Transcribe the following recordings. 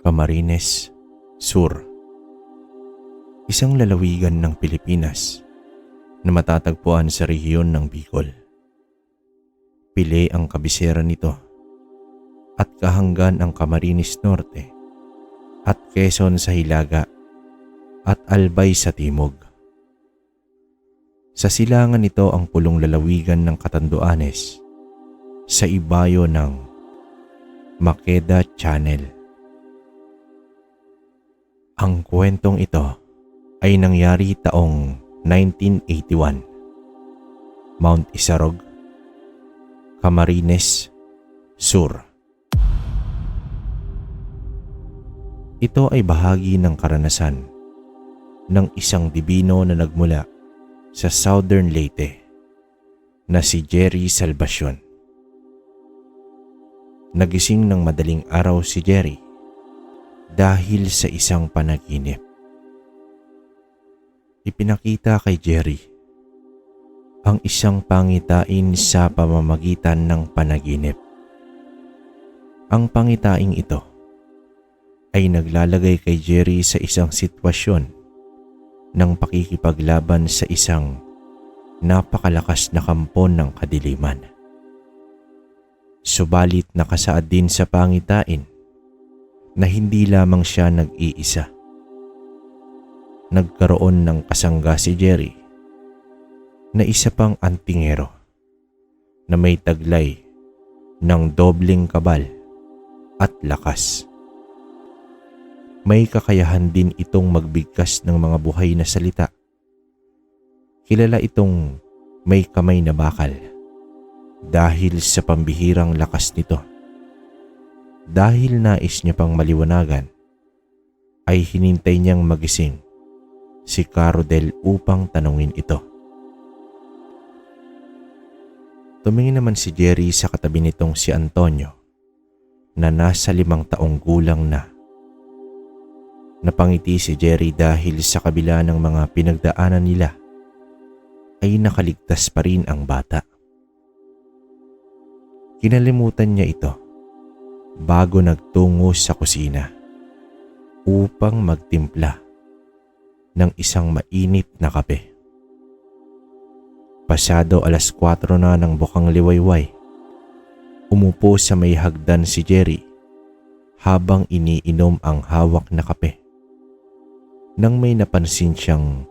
Camarines Sur, isang lalawigan ng Pilipinas na matatagpuan sa rehiyon ng Bicol. Pili ang kabisera nito at kahanggan ang Camarines Norte at Quezon sa hilaga at Albay sa timog. Sa silangan nito ang pulong lalawigan ng Catanduanes sa ibayo ng Maqueda Channel. Ang kwentong ito ay nangyari taong 1981. Mount Isarog, Camarines Sur. Ito ay bahagi ng karanasan ng isang dibino na nagmula sa Southern Leyte na si Jerry Salvacion. Nagising ng madaling araw si Jerry dahil sa isang panaginip. Ipinakita kay Jerry ang isang pangitain sa pamamagitan ng panaginip. Ang pangitaing ito ay naglalagay kay Jerry sa isang sitwasyon ng pakikipaglaban sa isang napakalakas na kampon ng kadiliman. Subalit nakasaad din sa pangitain na hindi lamang siya nag-iisa. Nagkaroon ng kasangga si Jerry na isa pang antingero na may taglay ng dobleng kabal at lakas. May kakayahan din itong magbigkas ng mga buhay na salita. Kilala itong may kamay na bakal dahil sa pambihirang lakas nito. Dahil nais niya pang maliwanagan, ay hinintay niyang magising si Carodel upang tanungin ito. Tumingin naman si Jerry sa katabi nitong si Antonio na nasa 5 taong gulang na. Napangiti si Jerry dahil sa kabila ng mga pinagdaanan nila ay nakaligtas pa rin ang bata. Kinalimutan niya ito bago nagtungo sa kusina upang magtimpla ng isang mainit na kape. Pasado 4:00 na ng bukang liwayway, umupo sa may hagdan si Jerry habang iniinom ang hawak na kape nang may napansin siyang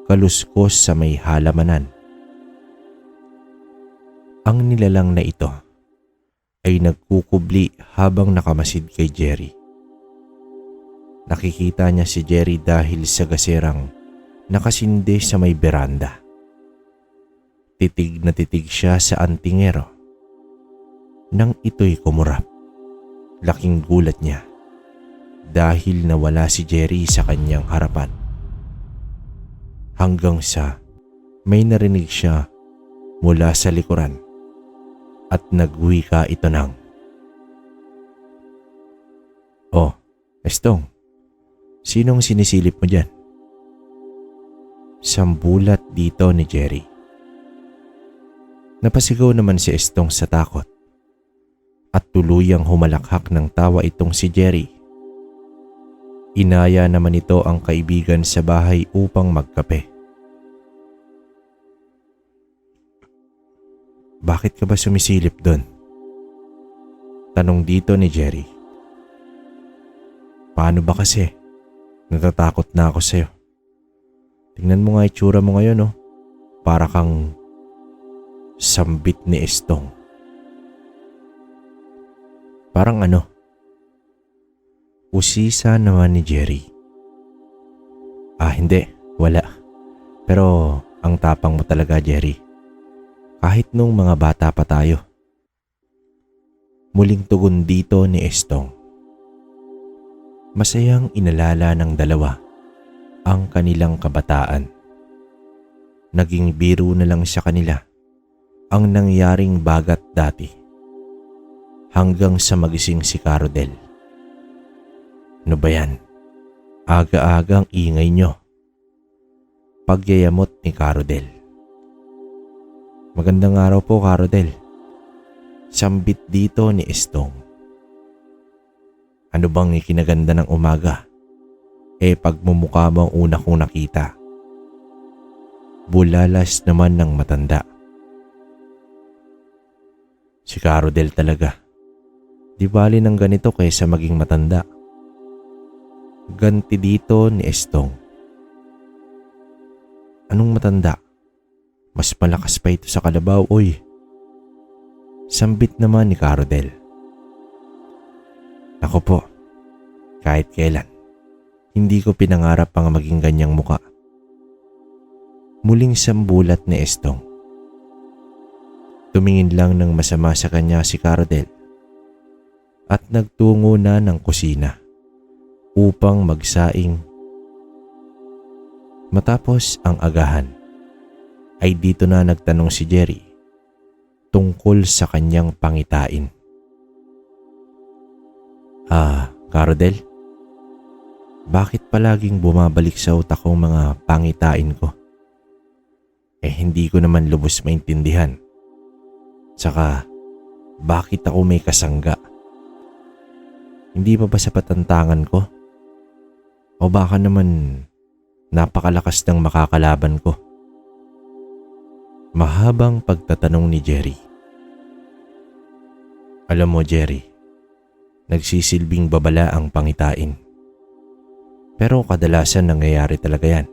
kaluskos sa may halamanan. Ang nilalang na ito ay nagkukubli habang nakamasid kay Jerry. Nakikita niya si Jerry dahil sa gaserang nakasindi sa may beranda. Titig na titig siya sa antingero. Nang ito'y kumurap, laking gulat niya dahil nawala si Jerry sa kanyang harapan. Hanggang sa may narinig siya mula sa likuran at nagwika ito ng, "Oh, Estong, sinong sinisilip mo dyan?" Sambulat dito ni Jerry. Napasigaw naman si Estong sa takot at tuluyang humalakhak ng tawa itong si Jerry. Inaya naman ito ang kaibigan sa bahay upang magkape. "Bakit ka ba sumisilip doon?" Tanong dito ni Jerry. "Paano ba kasi? Natatakot na ako sa'yo. Tingnan mo nga itsura mo ngayon, oh. Para kang..." Sambit ni Estong. "Parang ano?" Usisa naman ni Jerry. Hindi, wala. Pero ang tapang mo talaga, Jerry. Kahit nung mga bata pa tayo." Muling tugon dito ni Estong. Masayang inalala ng dalawa ang kanilang kabataan. Naging biro na lang sa kanila ang nangyaring bagat dati hanggang sa magising si Carodel. "Ano ba yan? Aga-agang ingay nyo." Pagyayamot ni Carodel. "Magandang araw po, Carodel." Sambit dito ni Estong. Ano bang ikinaganda ng umaga? Pagmumukha mo ang una kong nakita. Bulalas naman ng matanda. Si Carodel talaga. Di bali ng ganito kaysa maging matanda. Ganti dito ni Estong. Anong matanda? Mas malakas pa ito sa kalabaw, oy. Sambit naman ni Carodel. Ako po, kahit kailan, hindi ko pinangarap ang maging ganyang muka. Muling sambulat ni Estong. Tumingin lang ng masama sa kanya si Carodel at nagtungo na ng kusina upang magsaing. Matapos ang agahan, ay dito na nagtanong si Jerry tungkol sa kanyang pangitain. Carodel, bakit palaging bumabalik sa utak ko mga pangitain ko? Hindi ko naman lubos maintindihan. Saka, bakit ako may kasangga? Hindi pa ba sapat ang tangan ko? O baka naman napakalakas ng makakalaban ko? Mahabang pagtatanong ni Jerry. Alam mo, Jerry, nagsisilbing babala ang pangitain. Pero kadalasan nangyayari talaga yan.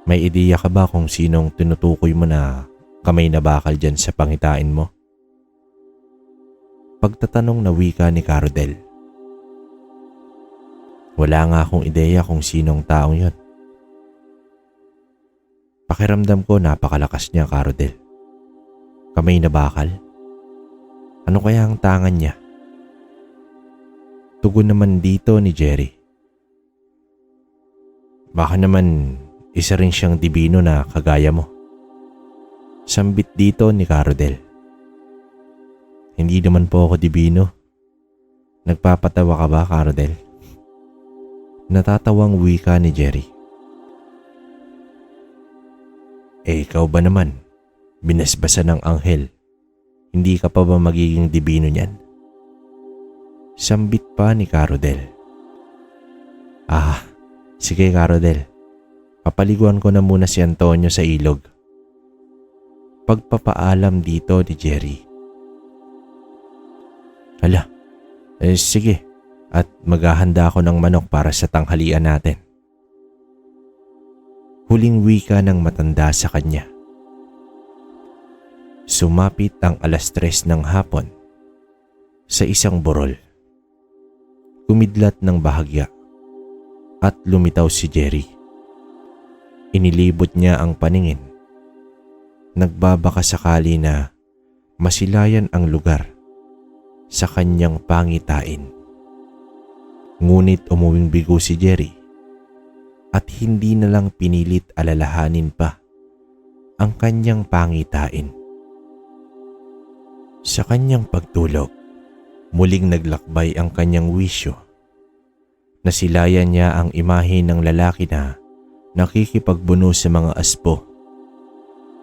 May ideya ka ba kung sinong tinutukoy mo na kamay na bakal dyan sa pangitain mo? Pagtatanong na wika ni Carodel. Wala nga akong ideya kung sinong taong yon. Pakiramdam ko napakalakas niya, Carodel. Kamay na bakal? Ano kaya ang tangan niya? Tugon naman dito ni Jerry. Baka naman isa rin siyang dibino na kagaya mo. Sambit dito ni Carodel. Hindi naman po ako dibino. Nagpapatawa ka ba, Carodel? Natatawang wika ni Jerry. Ikaw ba naman? Binasbasa ng anghel. Hindi ka pa ba magiging dibino niyan? Sambit pa ni Carodel. Sige Carodel. Papaliguan ko na muna si Antonio sa ilog. Pagpapaalam dito ni Jerry. Hala, sige. At maghahanda ako ng manok para sa tanghalian natin. Huling wika ng matanda sa kanya. Sumapit ang 3:00 ng hapon sa isang burol. Kumidlat ng bahagya at lumitaw si Jerry. Inilibot niya ang paningin. Nagbabaka sakali na masilayan ang lugar sa kanyang pangitain. Ngunit umuwing bigo si Jerry at hindi na lang pinilit alalahanin pa ang kanyang pangitain. Sa kanyang pagtulog, muling naglakbay ang kanyang wisyo. Nasilayan niya ang imahe ng lalaki na nakikipagbuno sa mga aspo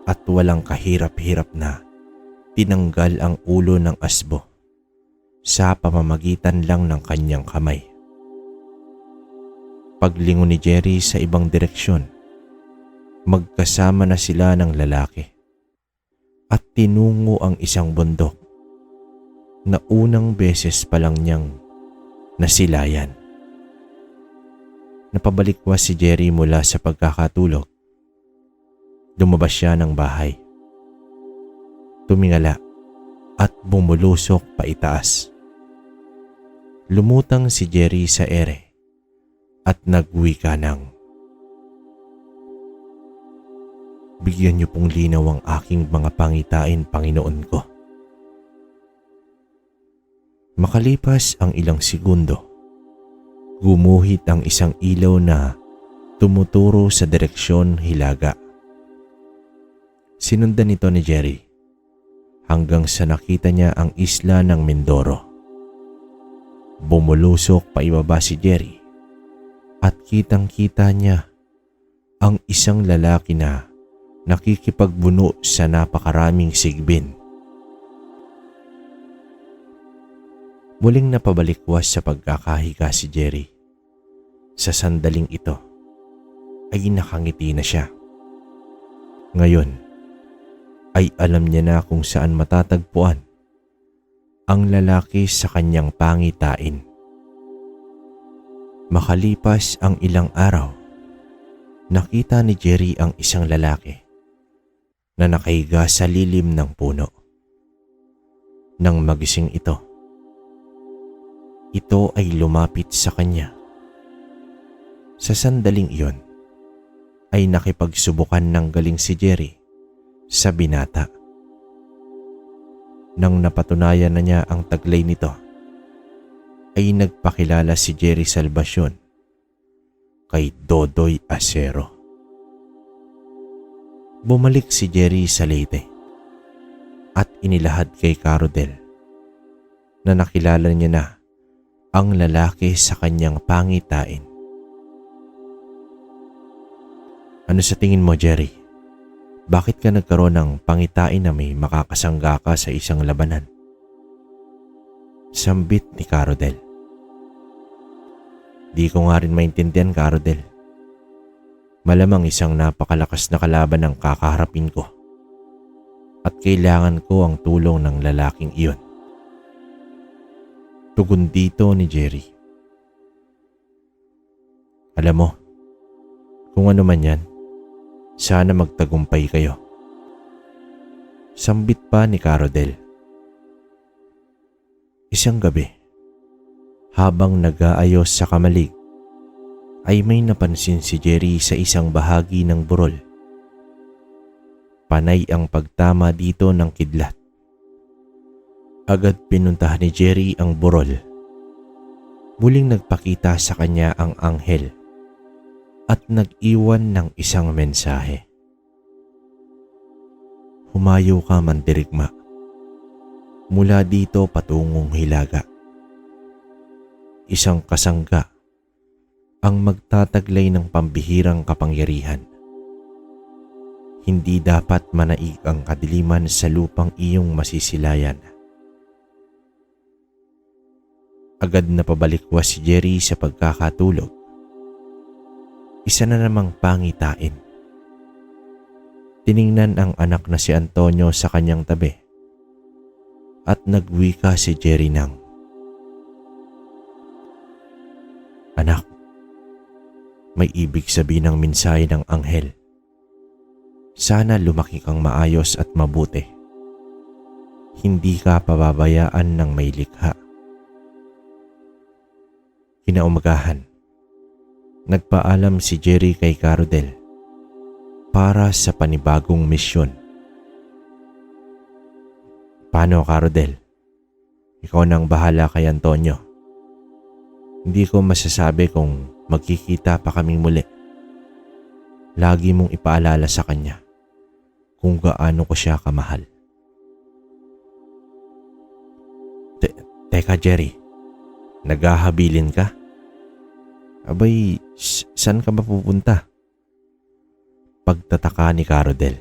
at walang kahirap-hirap na tinanggal ang ulo ng asbo sa pamamagitan lang ng kanyang kamay. Paglingon ni Jerry sa ibang direksyon, magkasama na sila ng lalaki at tinungo ang isang bundok na unang beses pa lang niyang nasilayan. Napabalikwas si Jerry mula sa pagkakatulog. Lumabas siya ng bahay. Tumingala at bumulusok pa itaas. Lumutang si Jerry sa ere at nagwika ng, "Bigyan niyo pong linaw ang aking mga pangitain, Panginoon ko." Makalipas ang ilang segundo, gumuhit ang isang ilaw na tumuturo sa direksyon hilaga. Sinundan nito ni Jerry hanggang sa nakita niya ang isla ng Mindoro. Bumulusok pa ibaba si Jerry at kitang-kita niya ang isang lalaki na nakikipagbuno sa napakaraming sigbin. Muling napabalikwas sa pagkakahiga si Jerry. Sa sandaling ito ay nakangiti na siya. Ngayon ay alam niya na kung saan matatagpuan ang lalaki sa kanyang pangitain. Makalipas ang ilang araw, nakita ni Jerry ang isang lalaki na nakahiga sa lilim ng puno. Nang magising ito ay lumapit sa kanya. Sa sandaling iyon ay nakipagsubukan ng galing si Jerry sa binata. Nang napatunayan na niya ang taglay nito, ay nagpakilala si Jerry Salvacion kay Dodoy Acero. Bumalik si Jerry sa Leyte at inilahad kay Carodel na nakilala niya na ang lalaki sa kanyang pangitain. Ano sa tingin mo, Jerry? Bakit ka nagkaroon ng pangitain na may makakasangga ka sa isang labanan? Sambit ni Carodel. Di ko nga rin maintindihan, Carodel. Malamang isang napakalakas na kalaban ang kakaharapin ko at kailangan ko ang tulong ng lalaking iyon. Tugon dito ni Jerry. Alam mo, kung ano man yan, sana magtagumpay kayo. Sambit pa ni Carodel. Isang gabi, habang nag-aayos sa kamalig, ay may napansin si Jerry sa isang bahagi ng burol. Panay ang pagtama dito ng kidlat. Agad pinuntahan ni Jerry ang burol. Muling nagpakita sa kanya ang anghel at nag-iwan ng isang mensahe. Humayo ka, mandirigma. Mula dito patungong Hilaga. Isang kasangga ang magtataglay ng pambihirang kapangyarihan. Hindi dapat manaig ang kadiliman sa lupang iyong masisilayan. Agad na pabalikwas si Jerry sa pagkakatulog. Isa na namang pangitain. Tiningnan ang anak na si Antonio sa kanyang tabi at nagwika si Jerry ng, Anak, may ibig sabihin ng mensahe ng anghel. Sana lumaki kang maayos at mabuti. Hindi ka pababayaan ng may likha. Kinaumagahan, nagpaalam si Jerry kay Carodel para sa panibagong misyon. Paano, Carodel? Ikaw nang bahala kay Antonio. Hindi ko masasabi kung magkikita pa kaming muli. Lagi mong ipaalala sa kanya kung gaano ko siya kamahal. Teka, Jerry. Naghahabilin ka? Abay, saan ka ba pupunta? Pagtataka ni Carodel.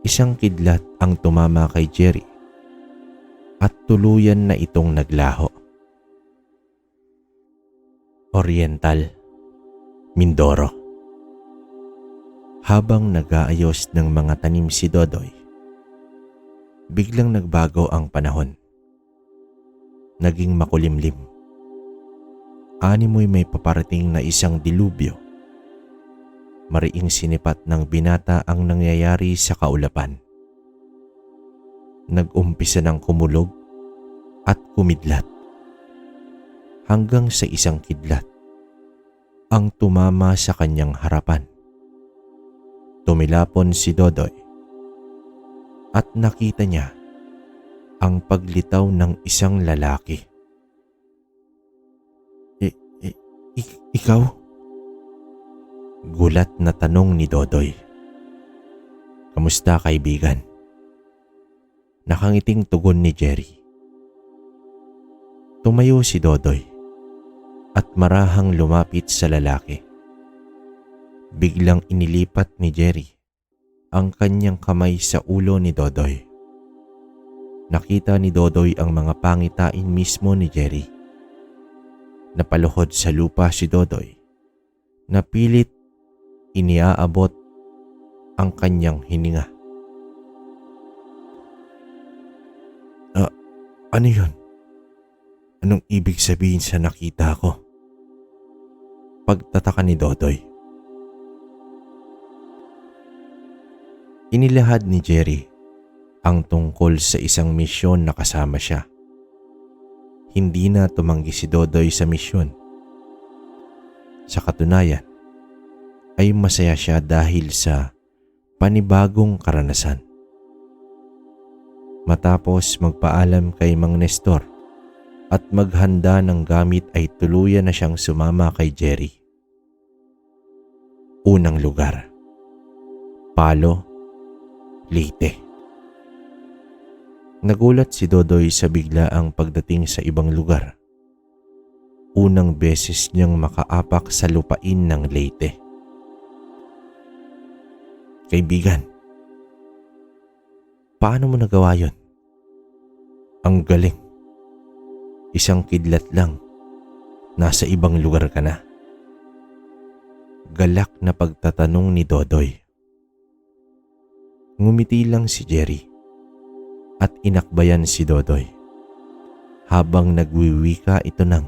Isang kidlat ang tumama kay Jerry at tuluyan na itong naglaho. Oriental, Mindoro. Habang nag-aayos ng mga tanim si Dodoy, biglang nagbago ang panahon. Naging makulimlim. Animoy may paparating na isang dilubyo. Mariing sinipat ng binata ang nangyayari sa kaulapan. Nag-umpisa ng kumulog at kumidlat hanggang sa isang kidlat ang tumama sa kanyang harapan. Tumilapon si Dodoy at nakita niya ang paglitaw ng isang lalaki. Ikaw? Gulat na tanong ni Dodoy. Kamusta, kaibigan? Nakangiting tugon ni Jerry. Tumayo si Dodoy at marahang lumapit sa lalaki. Biglang inilipat ni Jerry ang kanyang kamay sa ulo ni Dodoy. nakita ni Dodoy ang mga pangitain mismo ni Jerry. Napaluhod sa lupa si Dodoy na pilit iniaabot ang kanyang hininga. Ano yun? Anong ibig sabihin sa nakita ko? Pagtataka ni Dodoy. Inilahad ni Jerry ang tungkol sa isang misyon na kasama siya. Hindi na tumanggi si Dodoy sa misyon. Sa katunayan, ay masaya siya dahil sa panibagong karanasan. Matapos magpaalam kay Mang Nestor at maghanda ng gamit ay tuluyan na siyang sumama kay Jerry. Unang lugar, Palo, Leyte. Nagulat si Dodoy sa biglaang pagdating sa ibang lugar. Unang beses niyang makaapak sa lupain ng Leyte. Kaibigan, paano mo nagawa yun? Ang galing. Isang kidlat lang, nasa ibang lugar ka na. Galak na pagtatanong ni Dodoy. Ngumiti lang si Jerry at inakbayan si Dodoy habang nagwiwika ito ng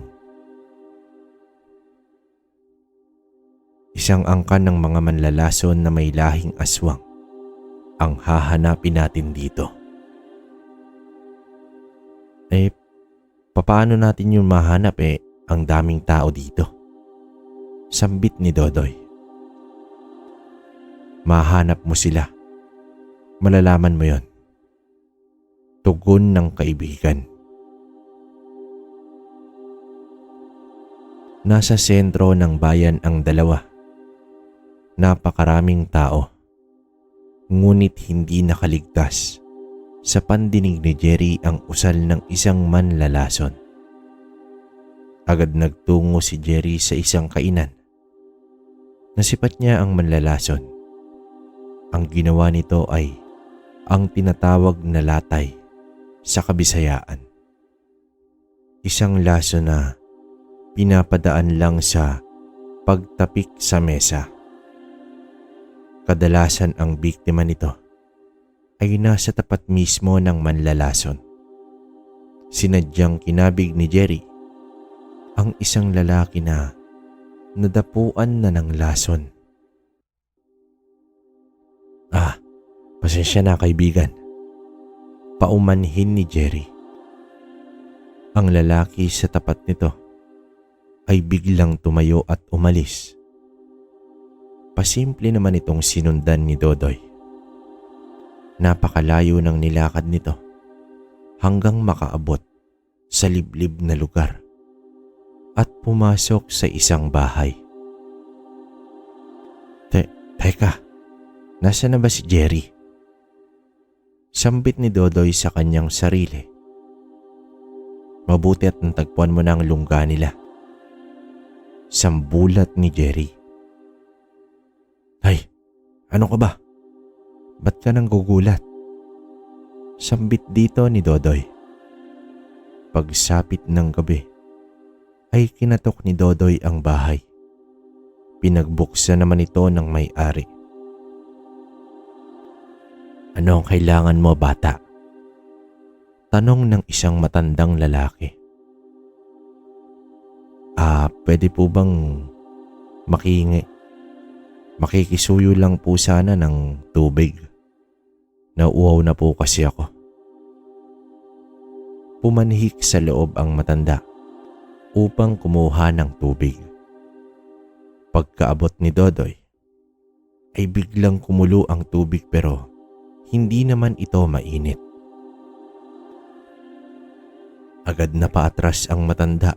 isang angkan ng mga manlalason na may lahing aswang ang hahanapin natin dito. Paano natin yung mahanap ang daming tao dito? Sambit ni Dodoy. Mahanap mo sila. Malalaman mo yon. Tugon ng kaibigan. Nasa sentro ng bayan ang dalawa. Napakaraming tao. Ngunit hindi nakaligtas sa pandinig ni Jerry ang usal ng isang manlalason. Agad nagtungo si Jerry sa isang kainan. Nasipat niya ang manlalason. Ang ginawa nito ay ang tinatawag na latay sa Kabisayaan. Isang laso na pinapadaan lang sa pagtapik sa mesa. Kadalasan ang biktima nito ay nasa tapat mismo ng manlalason. Sinadyang kinabig ni Jerry ang isang lalaki na nadapuan na ng lason. Pasensya na kaibigan. Paumanhin ni Jerry. Ang lalaki sa tapat nito ay biglang tumayo at umalis. Pasimple naman itong sinundan ni Dodoy. Napakalayo ng nilakad nito hanggang makaabot sa liblib na lugar at pumasok sa isang bahay. Teka, nasa na ba si Jerry? Sambit ni Dodoy sa kanyang sarili. Mabuti at natagpuan mo na ang lungga nila. Sambulat ni Jerry. Ay, ano ka ba? Ba't ka nang gugulat? Sambit dito ni Dodoy. Pagsapit ng gabi, ay kinatok ni Dodoy ang bahay. Pinagbuksan naman ito ng may-ari. Ano ang kailangan mo, bata? Tanong ng isang matandang lalaki. Pwede po bang makikisuyo lang po sana ng tubig? Nauuhaw na po kasi ako. Pumanhik sa loob ang matanda upang kumuha ng tubig. Pagkaabot ni Dodoy, ay biglang kumulo ang tubig pero hindi naman ito mainit. Agad na paatras ang matanda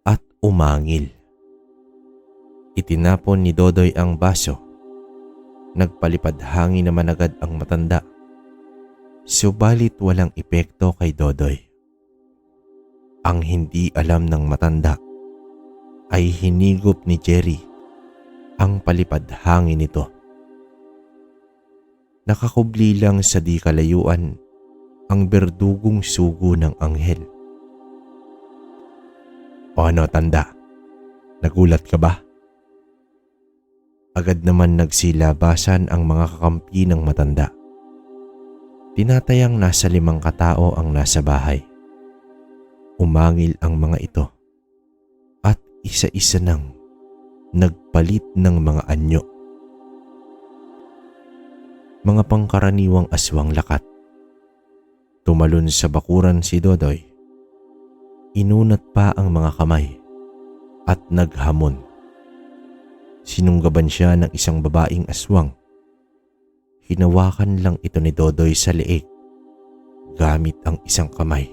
at umangil. Itinapon ni Dodoy ang baso. Nagpalipad hangin naman agad ang matanda. Subalit walang epekto kay Dodoy. Ang hindi alam ng matanda ay hinigop ni Jerry ang palipad hangin nito. Nakakubli lang sa di kalayuan ang berdugong sugo ng anghel. O ano, tanda? Nagulat ka ba? Agad naman nagsilabasan ang mga kakampi ng matanda. Tinatayang nasa 5 katao ang nasa bahay. Umangil ang mga ito at isa-isa nang nagpalit ng mga anyo. Mga pangkaraniwang aswang lakat. Tumalon sa bakuran si Dodoy. Inunat pa ang mga kamay at naghamon. Sinunggaban siya ng isang babaeng aswang. Hinawakan lang ito ni Dodoy sa leeg gamit ang isang kamay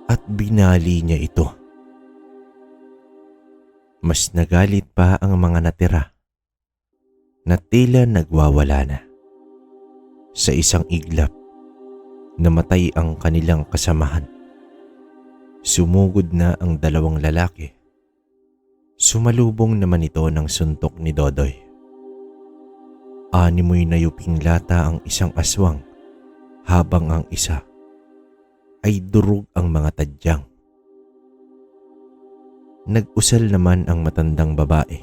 at binali niya ito. Mas nagalit pa ang mga natira na tila nagwawala na. Sa isang iglap, namatay ang kanilang kasamahan. Sumugod na ang 2 lalaki. Sumalubong naman ito ng suntok ni Dodoy. 6 nayuping lata ang isang aswang habang ang isa ay durog ang mga tadyang. Nag-usal naman ang matandang babae.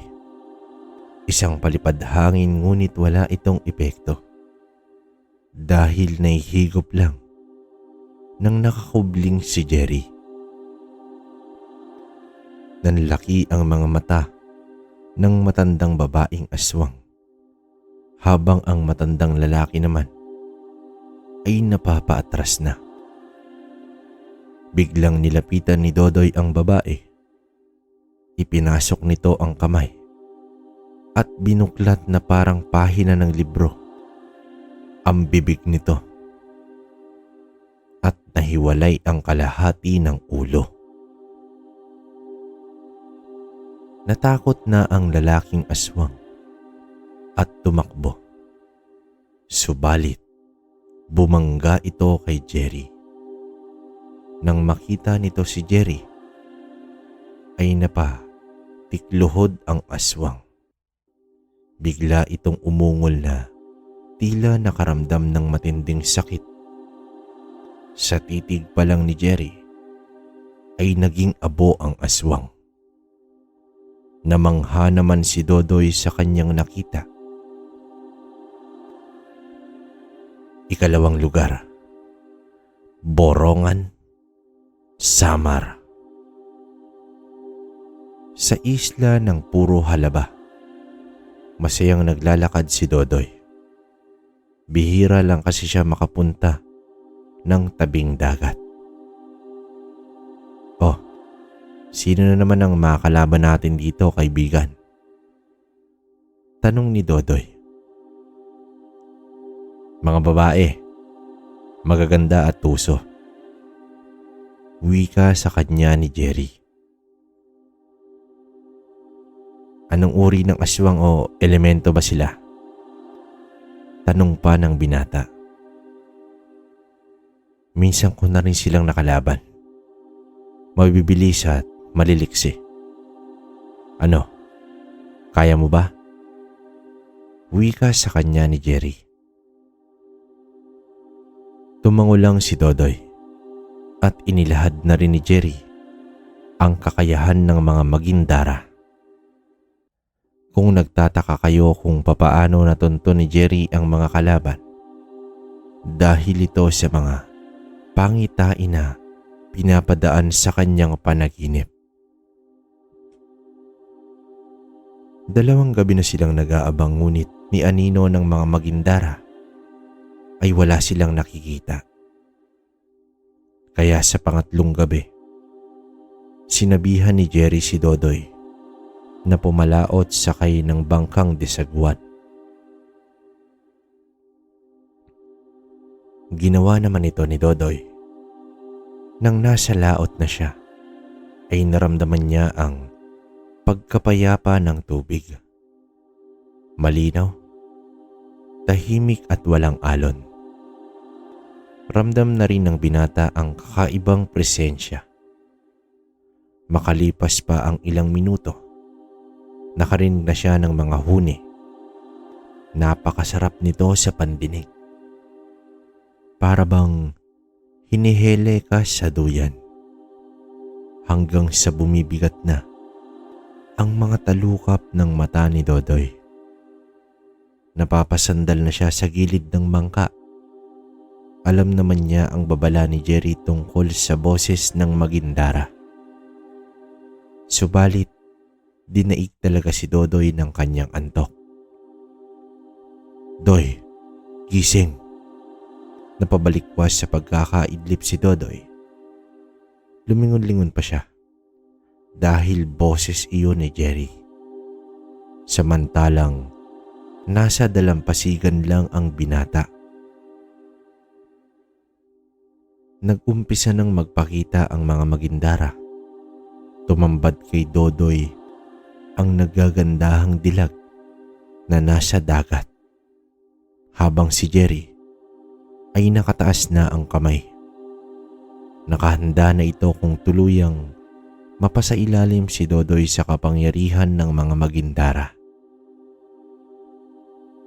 Isang palipad hangin ngunit wala itong epekto dahil nahihigop lang nang nakakubling si Jerry. Nanlaki ang mga mata ng matandang babaeng aswang habang ang matandang lalaki naman ay napapaatras na. Biglang nilapitan ni Dodoy ang babae. Ipinasok nito ang kamay at binuklat na parang pahina ng libro ang bibig nito at nahiwalay ang kalahati ng ulo. Natakot na ang lalaking aswang at tumakbo. Subalit, bumangga ito kay Jerry. Nang makita nito si Jerry, ay napatikluhod ang aswang. Bigla itong umungol na tila nakaramdam ng matinding sakit. Sa titig pa lang ni Jerry, ay naging abo ang aswang. Namangha naman si Dodoy sa kanyang nakita. 2 lugar, Borongan, Samar. Sa isla ng puro halaba, masayang naglalakad si Dodoy. Bihira lang kasi siya makapunta ng tabing dagat. Oh, sino na naman ang makakalaban natin dito, kaibigan? Tanong ni Dodoy. Mga babae, magaganda at tuso. Wika sa kanya ni Jerry. Anong uri ng aswang o elemento ba sila? Tanong pa ng binata. Minsan ko na rin silang nakalaban. Mabibilis at maliliksi. Ano? Kaya mo ba? Wika sa kanya ni Jerry. Tumango lang si Dodoy at inilahad na rin ni Jerry ang kakayahan ng mga magindara. Kung nagtataka kayo kung papaano natunton ni Jerry ang mga kalaban, dahil ito sa mga pangitain na pinapadaan sa kanyang panaginip. 2 gabi na silang nag-aabang ngunit ni anino ng mga magindara ay wala silang nakikita. Kaya sa pangatlong gabi, sinabihan ni Jerry si Dodoy na pumalaot sakay ng bangkang disagwan. Ginawa naman ito ni Dodoy. Nang nasa laot na siya, ay naramdaman niya ang pagkapayapa ng tubig. Malinaw, tahimik at walang alon. Ramdam na rin ng binata ang kakaibang presensya. Makalipas pa ang ilang minuto, nakarinig na siya ng mga huni. Napakasarap nito sa pandinig. Para bang hinihele ka sa duyan hanggang sa bumibigat na ang mga talukap ng mata ni Dodoy. Napapasandal na siya sa gilid ng bangka. Alam naman niya ang babala ni Jerry tungkol sa boses ng Magindara. Subalit, dinaig talaga si Dodoy ng kanyang antok. "Doy, gising." Napabalikwas sa pagkakaidlip si Dodoy. Lumingon-lingon pa siya dahil boses iyon ni Jerry. Samantalang nasa dalampasigan lang ang binata. Nag-umpisa nang magpakita ang mga Magindara. Tumambad kay Dodoy ang nagagandahang dilag na nasa dagat, habang si Jerry ay nakataas na ang kamay. Nakahanda na ito kung tuluyang mapasailalim si Dodoy sa kapangyarihan ng mga Magindara.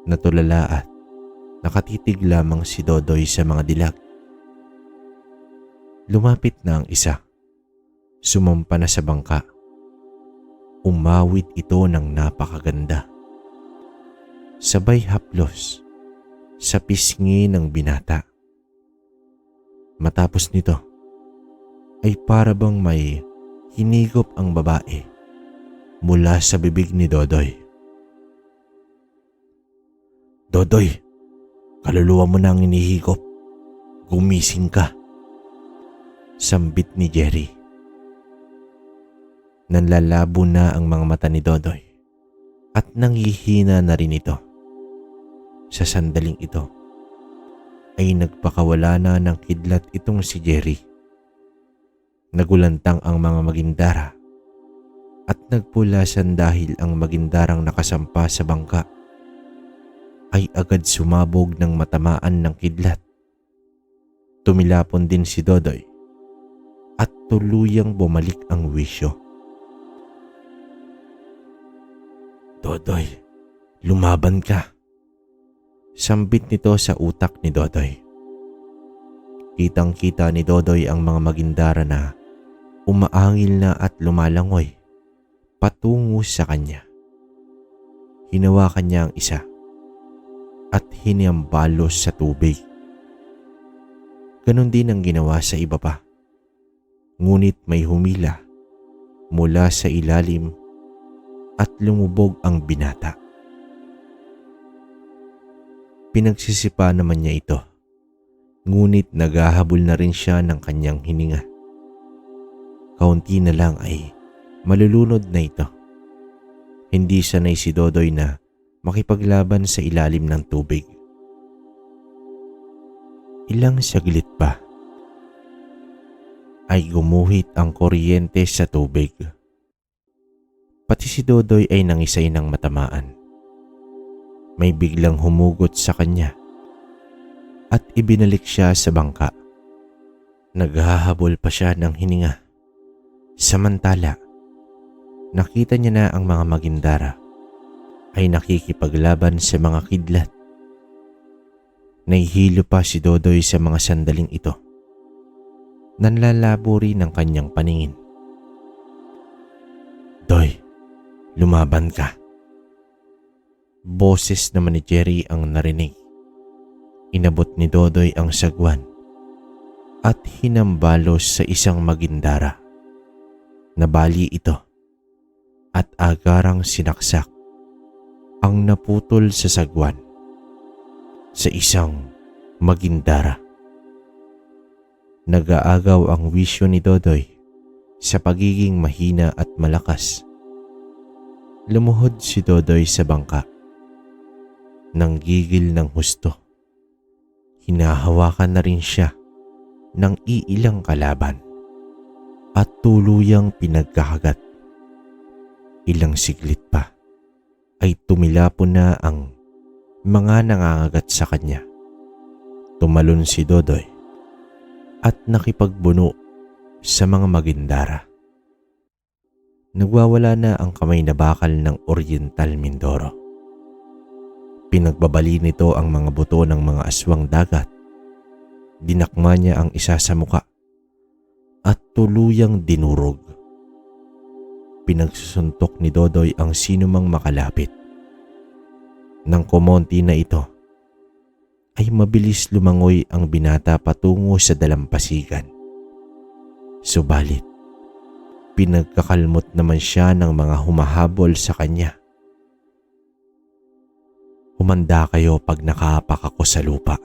Natulala at nakatitig lamang si Dodoy sa mga dilag. Lumapit na ang isa. Sumampa na sa bangka. Umawit ito ng napakaganda. Sabay haplos sa pisngi ng binata. Matapos nito ay para bang may hinigop ang babae mula sa bibig ni Dodoy. "Dodoy, kaluluwa mo na ang inihigop. Gumising ka," sambit ni Jerry. Nanlalabo na ang mga mata ni Dodoy at nanghihina na rin ito. Sa sandaling ito ay nagpakawala na ng kidlat itong si Jerry. Nagulantang ang mga Magindara at nagpulasan dahil ang Magindarang nakasampa sa bangka ay agad sumabog ng matamaan ng kidlat. Tumilapon din si Dodoy at tuluyang bumalik ang wisyo. "Dodoy, lumaban ka," sambit nito sa utak ni Dodoy. Kitang-kita ni Dodoy ang mga Magindara na umaangil na at lumalangoy patungo sa kanya. Hinawakan niya ang isa at hiniambalos sa tubig. Ganon din ang ginawa sa iba pa. Ngunit may humila mula sa ilalim at lumubog ang binata. Pinagsisipa naman niya ito, ngunit naghahabol na rin siya ng kanyang hininga. Kaunti na lang ay malulunod na ito. Hindi sanay si Dodoy na makipaglaban sa ilalim ng tubig. Ilang saglit pa ay gumuhit ang kuryente sa tubig. Pati si Dodoy ay nangisay ng matamaan. May biglang humugot sa kanya at ibinalik siya sa bangka. Naghahabol pa siya ng hininga. Samantala, nakita niya na ang mga Magindara ay nakikipaglaban sa mga kidlat. Nahihilo pa si Dodoy sa mga sandaling ito. Nanlalabo rin ang kanyang paningin. "Doy, lumaban ka." Boses naman ni Jerry ang narinig. Inabot ni Dodoy ang sagwan at hinambalos sa isang Magindara. Nabali ito at agarang sinaksak ang naputol sa sagwan sa isang Magindara. Nag-aagaw ang wisyo ni Dodoy sa pagiging mahina at malakas. Lumuhod si Dodoy sa bangka. Nanggigil ng husto. Hinahawakan na rin siya ng iilang kalaban at tuluyang pinagkakagat. Ilang siglit pa ay tumilapon na ang mga nangangagat sa kanya. Tumalon si Dodoy at nakipagbuno sa mga Magindara. Nagwawala na ang kamay na bakal ng Oriental Mindoro. Pinagbabali nito ang mga buto ng mga aswang dagat Dinakma niya ang isa sa muka at tuluyang dinurog. Pinagsusuntok ni Dodoy ang sinumang makalapit. Nang kumonti na ito, ay mabilis lumangoy ang binata patungo sa dalampasigan. Subalit, pinagkakalmot naman siya ng mga humahabol sa kanya. Humanda kayo pag nakaapak ako sa lupa,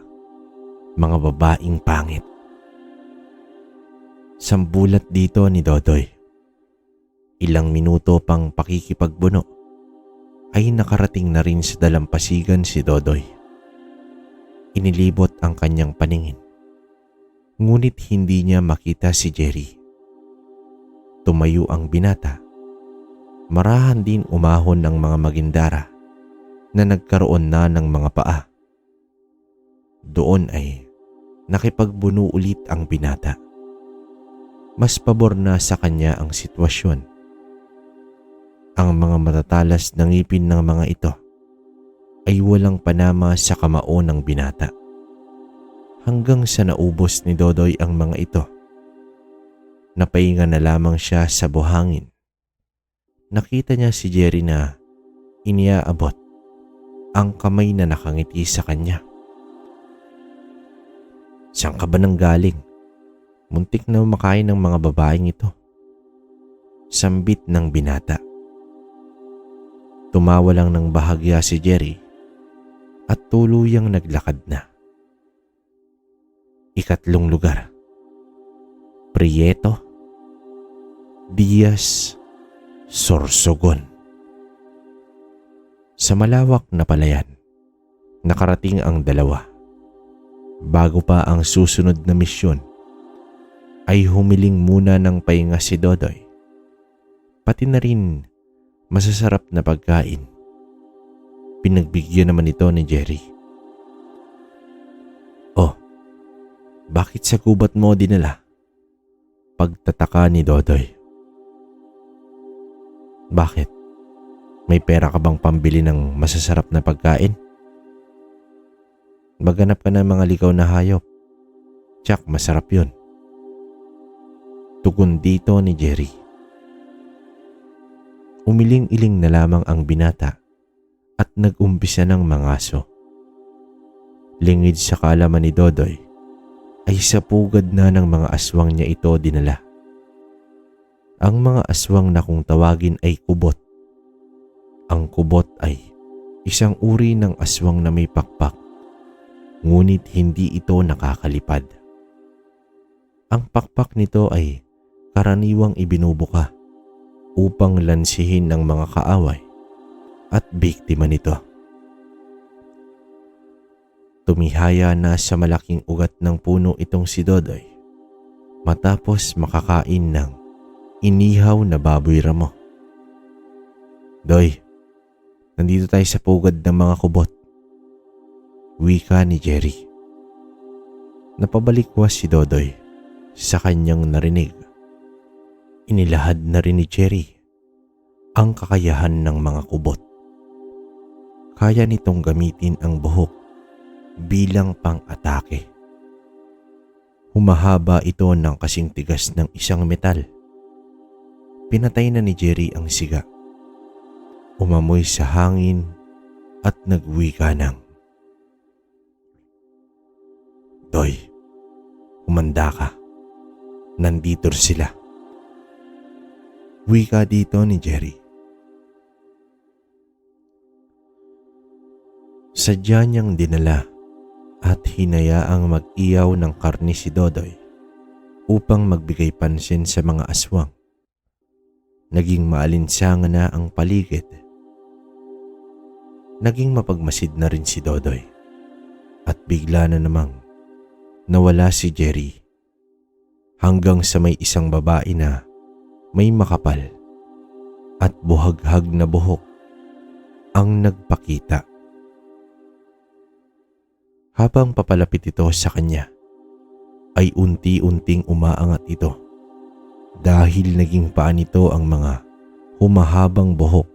mga babaeng pangit. Sambulat dito ni Dodoy. Ilang minuto pang pakikipagbuno ay nakarating na rin sa dalampasigan si Dodoy. Inilibot ang kanyang paningin, ngunit hindi niya makita si Jerry. Tumayo ang binata. Marahan din umahon ng mga magindara na nagkaroon na ng mga paa. Doon ay nakipagbuno ulit ang binata. Mas pabor na sa kanya ang sitwasyon. Ang mga matatalas na ngipin ng mga ito ay walang panama sa kamao ng binata. Hanggang sa naubos ni Dodoy ang mga ito, napahinga na lamang siya sa buhangin. Nakita niya si Jerry na iniaabot ang kamay na nakangiti sa kanya. "Saan ka ba nanggaling? Muntik na makain ng mga babaeng ito." Sambit ng binata. Tumawa lang ng bahagya si Jerry at tuluyang naglakad na. Ikatlong lugar. Prieto, Diaz, Sorsogon. Sa malawak na palayan, nakarating ang dalawa. Bago pa ang susunod na misyon, ay humiling muna ng pahinga si Dodoy. Pati na rin masasarap na pagkain. Pinagbigyan naman ito ni Jerry. "Oh, bakit sa gubat mo dinala?" Pagtataka ni Dodoy. "Bakit? May pera ka bang pambili ng masasarap na pagkain? Maghanap ka ng mga ligaw na hayop. Tsak, masarap yun." Tugon dito ni Jerry. Umiling-iling na lamang ang binata at nag-umpisa ng mangaso. Lingid sa kaalaman ni Dodoy ay sa pugad na ng mga aswang niya ito dinala. Ang mga aswang na kung tawagin ay kubot. Ang kubot ay isang uri ng aswang na may pakpak, ngunit hindi ito nakakalipad. Ang pakpak nito ay karaniwang ibinubuka upang lansihin ng mga kaaway at biktima nito. Tumihaya na sa malaking ugat ng puno itong si Dodoy matapos makakain ng inihaw na baboy ramo. "Doy, nandito tayo sa pugad ng mga kubot," wika ni Jerry. Napabalikwas si Dodoy sa kanyang narinig. Inilahad na rin ni Jerry ang kakayahan ng mga kubot. Kaya nitong gamitin ang buhok bilang pang-atake. Humahaba ito ng kasing tigas ng isang metal. Pinatay na ni Jerry ang siga. Umamoy sa hangin at nagwika ng, "Doy, humanda ka. Nandito sila." Wika dito ni Jerry. Sadya niyang dinala at hinayaang mag-iyaw ng karni si Dodoy upang magbigay pansin sa mga aswang. Naging maalinsangan na ang paligid. Naging mapagmasid na rin si Dodoy at bigla na namang nawala si Jerry hanggang sa may isang babae na may makapal at buhaghag na buhok ang nagpakita. Habang papalapit ito sa kanya, ay unti-unting umaangat ito dahil naging paa nito ang mga humahabang buhok.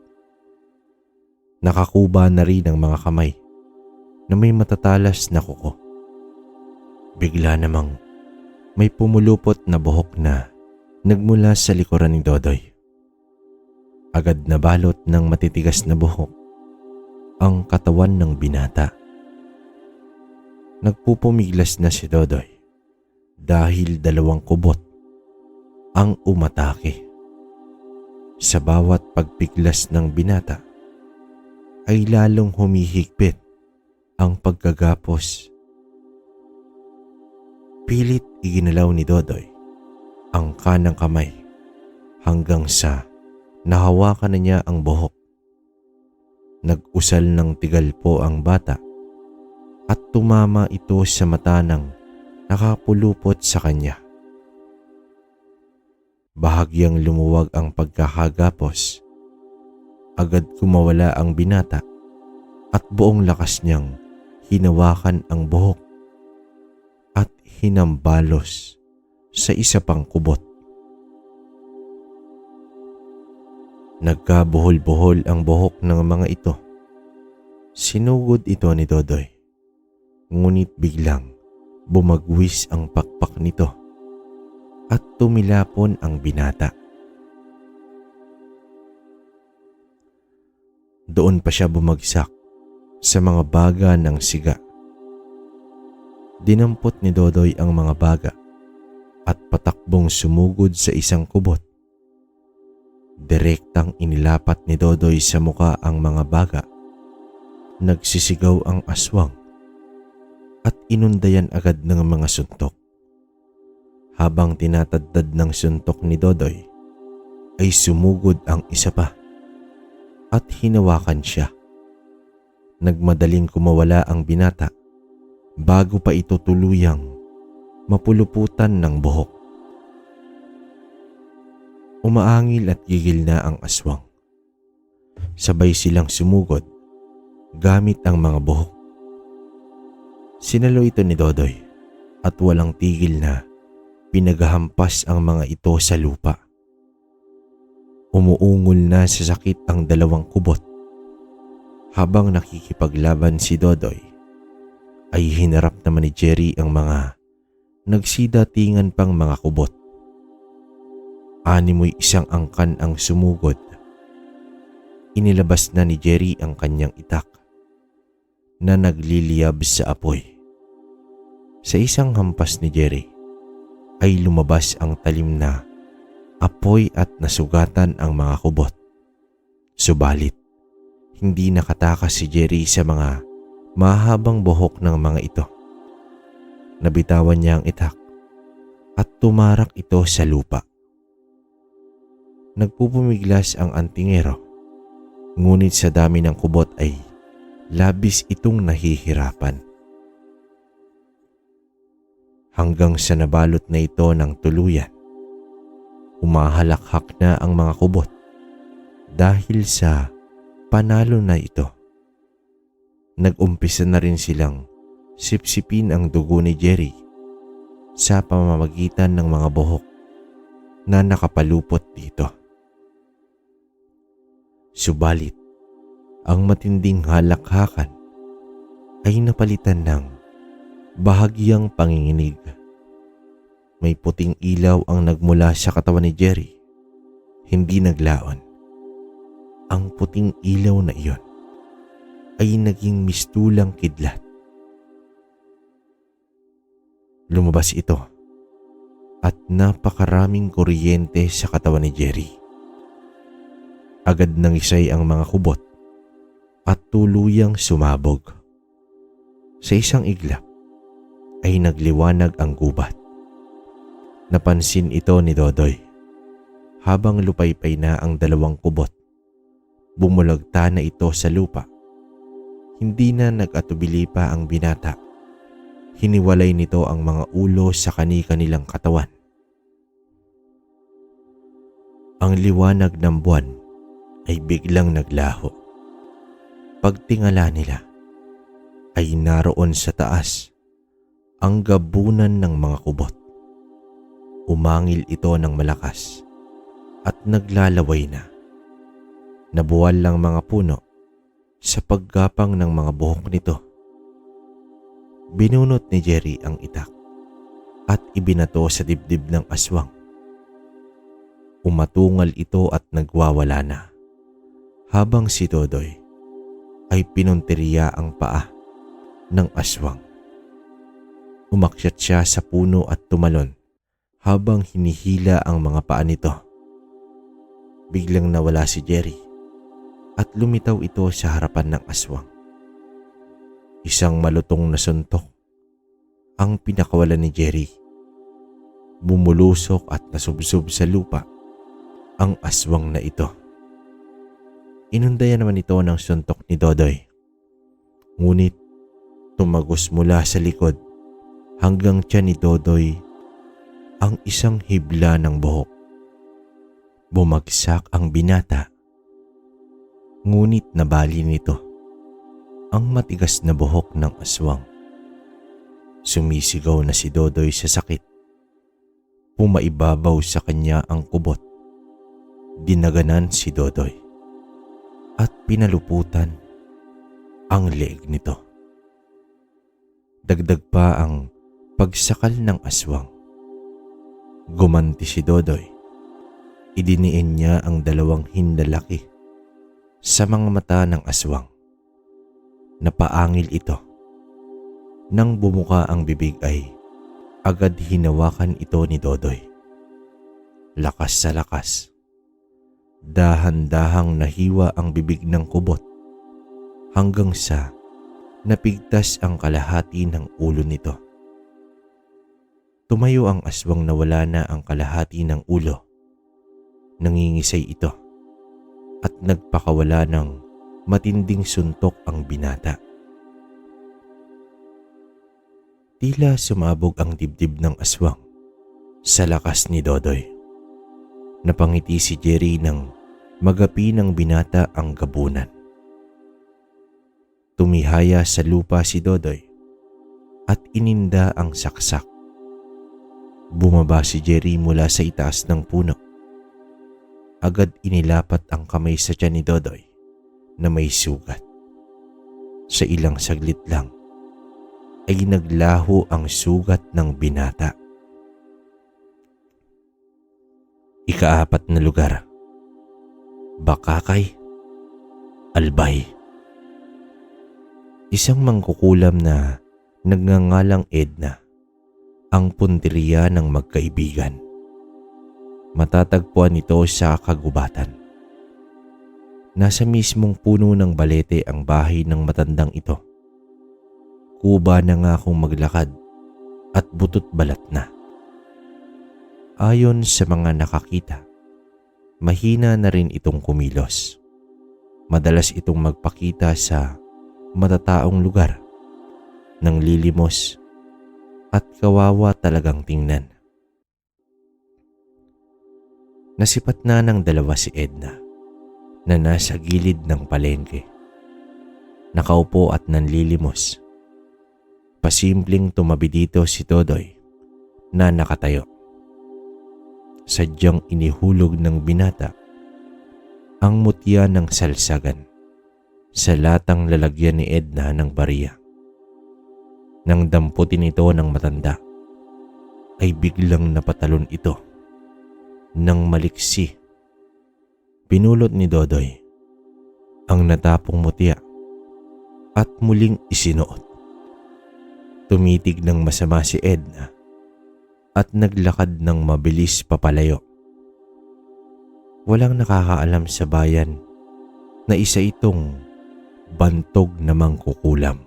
Nakakuba na rin ang mga kamay na may matatalas na kuko. Bigla namang may pumulupot na buhok na nagmula sa likuran ni Dodoy. Agad na balot ng matitigas na buhok ang katawan ng binata. Nagpupumiglas na si Dodoy dahil 2 kubot ang umatake. Sa bawat pagpiglas ng binata ay lalong humihigpit ang pagkagapos. Pilit iginalaw ni Dodoy ang kanang kamay hanggang sa nahawakan na niya ang buhok. Nag-usal ng tigal po ang bata at tumama ito sa mata ng nakapulupot sa kanya. Bahagyang lumuwag ang pagkakagapos. Agad kumawala ang binata at buong lakas niyang hinawakan ang buhok at hinambalos sa isa pang kubot. Nagkabuhol-buhol ang buhok ng mga ito. Sinugod ito ni Dodoy, ngunit biglang bumagwis ang pakpak nito at tumilapon ang binata. Doon pa siya bumagsak sa mga baga ng siga. Dinampot ni Dodoy ang mga baga at patakbong sumugod sa isang kubot. Direktang inilapat ni Dodoy sa muka ang mga baga. Nagsisigaw ang aswang at inundayan agad ng mga suntok. Habang tinatadtad ng suntok ni Dodoy, ay sumugod ang isa pa at hinawakan siya. Nagmadaling kumawala ang binata bago pa ito tuluyang mapuluputan ng buhok. Umaangil at gigil na ang aswang. Sabay silang sumugod gamit ang mga buhok. Sinalo ito ni Dodoy at walang tigil na pinaghahampas ang mga ito sa lupa. Umuungol na sa sakit ang 2 kubot. Habang nakikipaglaban si Dodoy, ay hinarap naman ni Jerry ang mga nagsidatingan pang mga kubot. 6 isang angkan ang sumugod. Inilabas na ni Jerry ang kanyang itak na nagliliyab sa apoy. Sa isang hampas ni Jerry ay lumabas ang talim na apoy at nasugatan ang mga kubot. Subalit, hindi nakatakas si Jerry sa mga mahabang buhok ng mga ito. Nabitawan niya ang itak at tumarak ito sa lupa. Nagpupumiglas ang antingero, ngunit sa dami ng kubot ay labis itong nahihirapan. Hanggang sa nabalot na ito ng tuluyan, humahalakhak na ang mga kubot dahil sa panalo na ito. Nag-umpisa na rin silang sipsipin ang dugo ni Jerry sa pamamagitan ng mga buhok na nakapalupot dito. Subalit, ang matinding halakhakan ay napalitan ng bahagyang panginginig. May puting ilaw ang nagmula sa katawan ni Jerry. Hindi naglaon. Ang puting ilaw na iyon ay naging mistulang kidlat. Lumabas ito at napakaraming kuryente sa katawan ni Jerry. Agad nangisay ang mga kubot at tuluyang sumabog. Sa isang iglap ay nagliwanag ang gubat. Napansin ito ni Dodoy. Habang lupaypay na ang 2 kubot, bumulagta na ito sa lupa. Hindi na nag-atubili pa ang binata. Hiniwalay nito ang mga ulo sa kani-kanilang katawan. Ang liwanag ng buwan ay biglang naglaho. Pagtingala nila ay naroon sa taas ang gabunan ng mga kubot. Umangil ito ng malakas at naglalaway na. Nabuwal lang mga puno sa paggapang ng mga buhok nito. Binunot ni Jerry ang itak at ibinato sa dibdib ng aswang. Umatungal ito at nagwawala na, habang si Dodoy ay pinunteriya ang paa ng aswang. Umakyat siya sa puno at tumalon habang hinihila ang mga paa nito. Biglang nawala si Jerry at lumitaw ito sa harapan ng aswang. Isang malutong na suntok ang pinakawalan ni Jerry. Bumulusok at nasubsob sa lupa ang aswang na ito. Inundayan naman ito ng suntok ni Dodoy. Ngunit tumagos mula sa likod hanggang tiyan ni Dodoy ang isang hibla ng buhok. Bumagsak ang binata, ngunit nabali nito ang matigas na buhok ng aswang. Sumisigaw na si Dodoy sa sakit. Pumaibabaw sa kanya ang kubot. Dinaganan si Dodoy at pinaluputan ang leeg nito. Dagdag pa ang pagsakal ng aswang. Gumanti si Dodoy. Idiniin niya ang dalawang hindalaki sa mga mata ng aswang. Napaangil ito. Nang bumuka ang bibig ay agad hinawakan ito ni Dodoy. Lakas sa lakas. Dahan-dahang nahiwa ang bibig ng kubot hanggang sa napigtas ang kalahati ng ulo nito. Tumayo ang aswang na wala na ang kalahati ng ulo. Nangingisay ito at nagpakawala ng matinding suntok ang binata. Tila sumabog ang dibdib ng aswang sa lakas ni Dodoy. Napangiti si Jerry nang magapi ng binata ang gabunan. Tumihaya sa lupa si Dodoy at ininda ang saksak. Bumaba si Jerry mula sa itaas ng puno. Agad inilapat ang kamay sa tiyan ni Dodoy na may sugat. Sa ilang saglit lang ay naglaho ang sugat ng binata. Ika-4 na lugar. Bakakay, Albay. Isang mangkukulam na nagngangalang Edna ang punteriya ng magkaibigan. Matatagpuan ito sa kagubatan. Nasa mismong puno ng balete ang bahay ng matandang ito. Kuba na nga akong maglakad at butot balat na. Ayon sa mga nakakita, mahina na rin itong kumilos. Madalas itong magpakita sa matataong lugar, nang lilimos at kawawa talagang tingnan. Nasipat na ng dalawa si Edna na nasa gilid ng palengke. Nakaupo at nanlilimos. Pasimpleng tumabi dito si Dodoy na nakatayo. Sadyang inihulog ng binata ang mutya ng salsagan sa latang lalagyan ni Edna ng bariya. Nang damputin ito ng matanda, ay biglang napatalon ito ng maliksi. Pinulot ni Dodoy ang natapong mutya at muling isinuot. Tumitig ng masama si Edna at naglakad ng mabilis papalayo. Walang nakakaalam sa bayan na isa itong bantog na mangkukulam.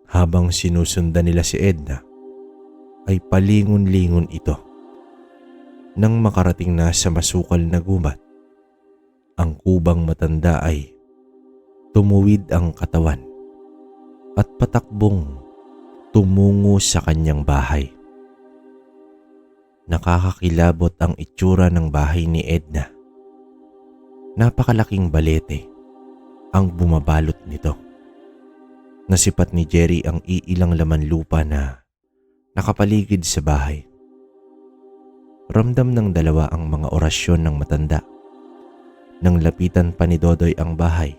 Habang sinusundan nila si Edna, ay palingon-lingon ito. Nang makarating na sa masukal na gubat, ang kubang matanda ay tumuwid ang katawan at patakbong tumungo sa kanyang bahay. Nakakakilabot ang itsura ng bahay ni Edna. Napakalaking balete ang bumabalot nito. Nasipat ni Jerry ang iilang laman lupa na nakapaligid sa bahay. Ramdam ng dalawa ang mga orasyon ng matanda. Nang lapitan pa ni Dodoy ang bahay,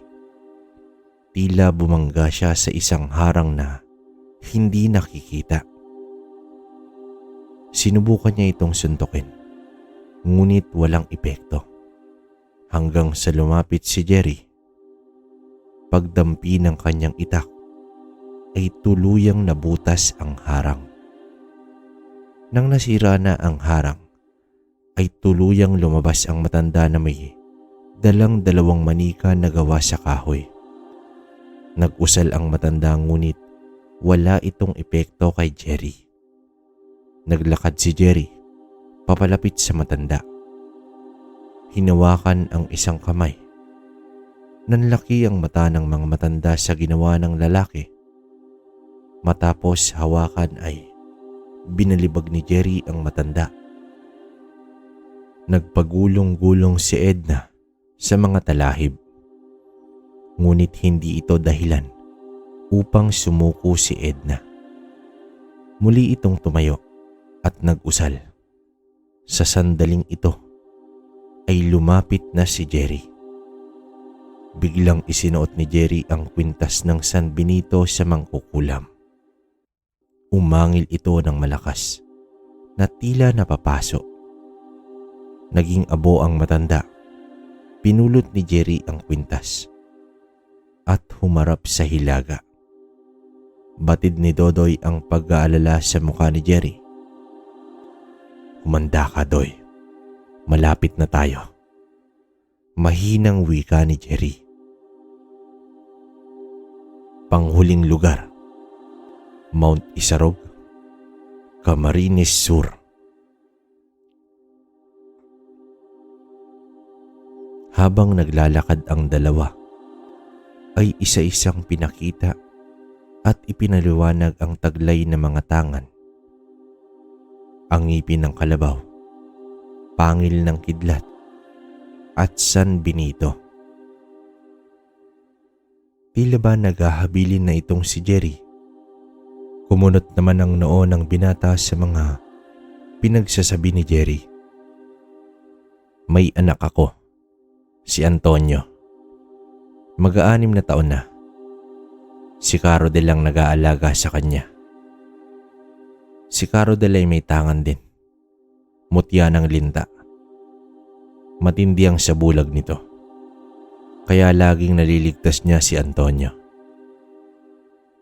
tila bumangga siya sa isang harang na hindi nakikita. Sinubukan niya itong suntukin, ngunit walang epekto. Hanggang sa lumapit si Jerry. Pagdampi ng kanyang itak ay tuluyang nabutas ang harang. Nang nasira na ang harang, ay tuluyang lumabas ang matanda na may dalang dalawang manika na gawa sa kahoy. Nag-usal ang matanda ngunit wala itong epekto kay Jerry. Naglakad si Jerry papalapit sa matanda. Hinawakan ang isang kamay. Nanlaki ang mata ng mga matanda sa ginawa ng lalaki. Matapos hawakan ay binalibag ni Jerry ang matanda. Nagpagulong-gulong si Edna sa mga talahib. Ngunit hindi ito dahilan upang sumuko si Edna. Muli itong tumayo at nag-usal. Sa sandaling ito ay lumapit na si Jerry. Biglang isinuot ni Jerry ang kwintas ng San Benito sa mangkukulam. Umangil ito ng malakas na tila napapaso. Naging abo ang matanda. Pinulot ni Jerry ang kwintas at humarap sa hilaga. Batid ni Dodoy ang pag-aalala sa mukha ni Jerry. "Humanda ka, Doy. Malapit na tayo." Mahinang wika ni Jerry. Panghuling lugar, Mount Isarog, Camarines Sur. Habang naglalakad ang dalawa, ay isa-isang pinakita at ipinaliwanag ang taglay ng mga tangan. Ang ngipin ng kalabaw, pangil ng kidlat, at San Benito. Tila ba naghahabilin na itong si Jerry? Kumunot naman ang noo ng binata sa mga pinagsasabi ni Jerry. "May anak ako, si Antonio. Mag-aanim na taon na. Si Carodel lang nag-aalaga sa kanya. Si Carodel ay may tangan din. Mutya ng linta. Matindi ang sabulag nito. Kaya laging naliligtas niya si Antonio.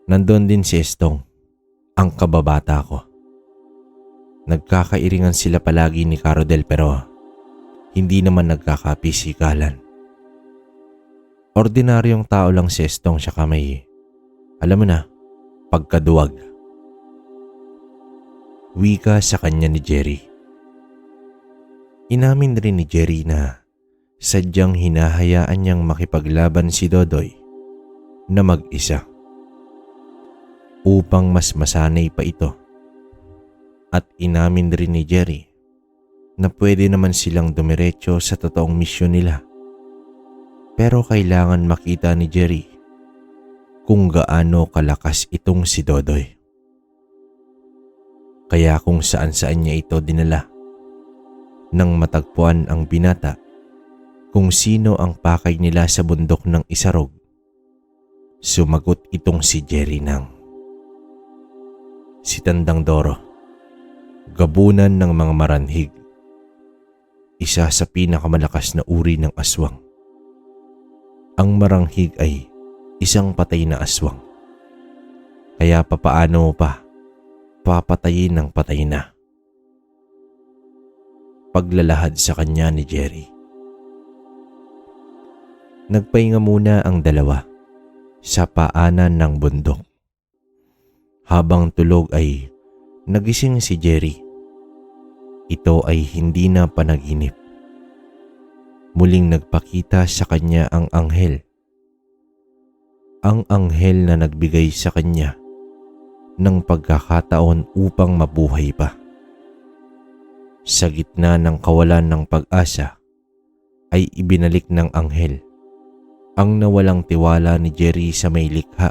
Nandun din si Estong, ang kababata ko. Nagkakairingan sila palagi ni Carodel pero hindi naman nagkakapisikalan. Ordinaryong tao lang si Estong siya may, alam mo na, pagkaduwag." Wika sa kanya ni Jerry. Inamin rin ni Jerry na sadyang hinahayaan niyang makipaglaban si Dodoy na mag-isa upang mas masanay pa ito. At inamin rin ni Jerry na pwede naman silang dumiretso sa totoong misyon nila. Pero kailangan makita ni Jerry kung gaano kalakas itong si Dodoy. Kaya kung saan-saan niya ito dinala. Nang matagpuan ang binata kung sino ang pakay nila sa bundok ng Isarog, sumagot itong si Jerry ng, "Si Tandang Doro, gabunan ng mga maranhig. Isa sa pinakamalakas na uri ng aswang. Ang maranghig ay isang patay na aswang. Kaya papaano pa papatayin ng patay na?" Paglalahad sa kanya ni Jerry. Nagpahinga muna ang dalawa sa paanan ng bundok. Habang tulog ay nagising si Jerry. Ito ay hindi na panaginip. Muling nagpakita sa kanya ang anghel. Ang anghel na nagbigay sa kanya ng pagkakataon upang mabuhay pa. Sa gitna ng kawalan ng pag-asa, ay ibinalik ng anghel ang nawalang tiwala ni Jerry sa may likha.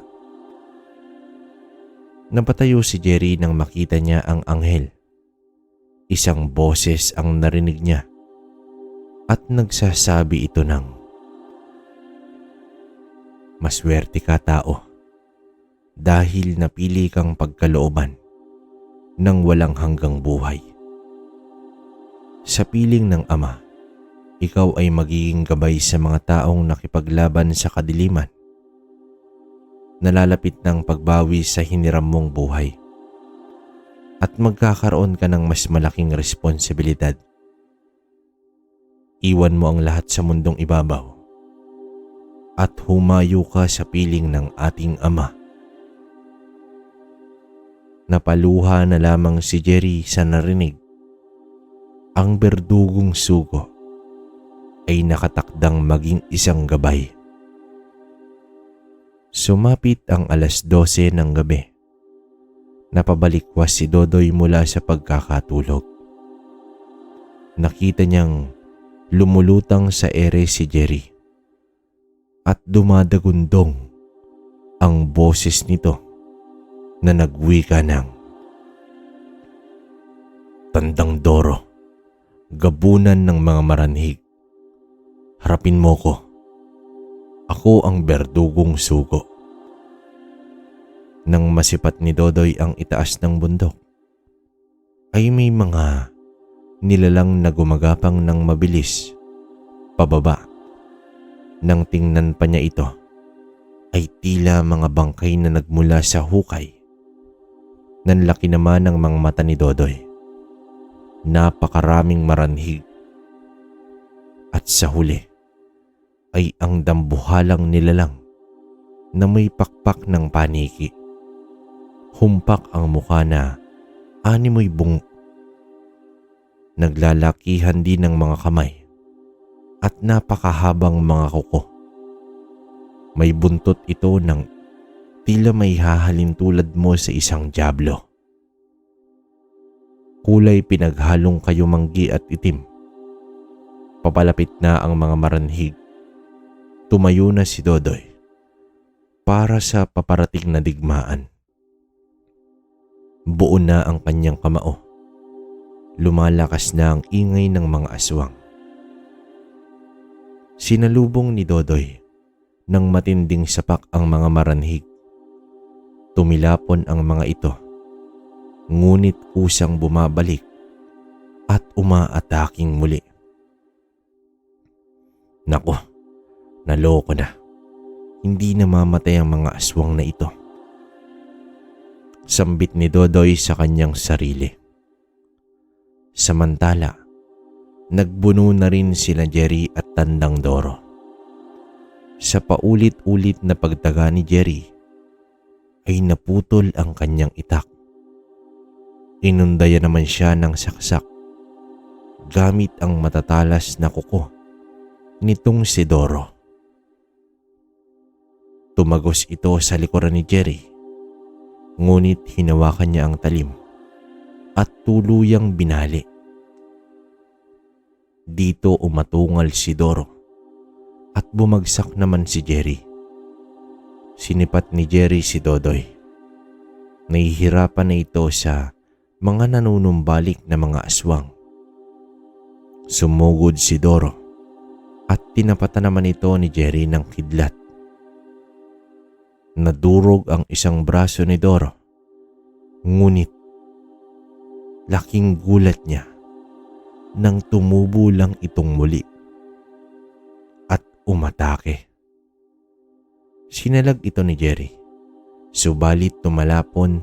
Napatayo si Jerry nang makita niya ang anghel. Isang boses ang narinig niya at nagsasabi ito ng, "Maswerte ka, tao. dahil napili kang pagkalooban ng walang hanggang buhay. Sa piling ng Ama, ikaw ay magiging gabay sa mga taong nakipaglaban sa kadiliman. Nalalapit ng pagbawi sa hiniram mong buhay at magkakaroon ka ng mas malaking responsibilidad. Iwan mo ang lahat sa mundong ibabaw at humayo ka sa piling ng ating Ama. Napaluha na lamang si Jerry sa narinig. Ang berdugong sugo ay nakatakdang maging isang gabay. Sumapit ang 12:00 ng gabi. Napabalikwas si Dodoy mula sa pagkakatulog. Nakita niyang lumulutang sa ere si Jerry at dumadagundong ang boses nito na nagwika ng, "Tandang Doro, gabunan ng mga maranhig. Harapin mo ko. Ako ang berdugong sugo." Nang masipat ni Dodoy ang itaas ng bundok, ay may mga nilalang na gumagapang ng mabilis pababa. Nang tingnan pa niya ito, ay tila mga bangkay na nagmula sa hukay. Nanlaki naman ang mga mata ni Dodoy. Napakaraming maranhig. At sa huli ay ang dambuhalang nilalang na may pakpak ng paniki. Humpak ang mukha na animoy bungo. Naglalakihan din ng mga kamay at napakahabang mga kuko. May buntot ito ng tila may hahalin tulad mo sa isang dyablo. Kulay pinaghalong kayumanggi at itim. Papalapit na ang mga maranhig. Tumayo na si Dodoy para sa paparating na digmaan. Buo na ang kanyang kamao. Lumalakas na ang ingay ng mga aswang. Sinalubong ni Dodoy ng matinding sapak ang mga maranhig. Tumilapon ang mga ito, ngunit kusang bumabalik at umaataking muli. Nako, naloko na. Hindi namamatay ang mga aswang na ito. Sambit ni Dodoy sa kanyang sarili. Samantala, nagbuno na rin sila Jerry at Tandang Doro. Sa paulit-ulit na pagtaga ni Jerry, ay naputol ang kanyang itak. Inundaya naman siya ng saksak gamit ang matatalas na kuko nitong si Doro. Tumagos ito sa likuran ni Jerry, ngunit hinawakan niya ang talim at tuluyang binali. Dito umatungal si Doro at bumagsak naman si Jerry. Sinipat ni Jerry si Dodoy. Nahihirapan na ito sa mga nanunumbalik na mga aswang. Sumugod si Doro at tinapatan naman ito ni Jerry ng kidlat. Nadurog ang isang braso ni Doro, ngunit laking gulat niya nang tumubo lang itong muli at umatake. Sinalag ito ni Jerry, subalit tumalapon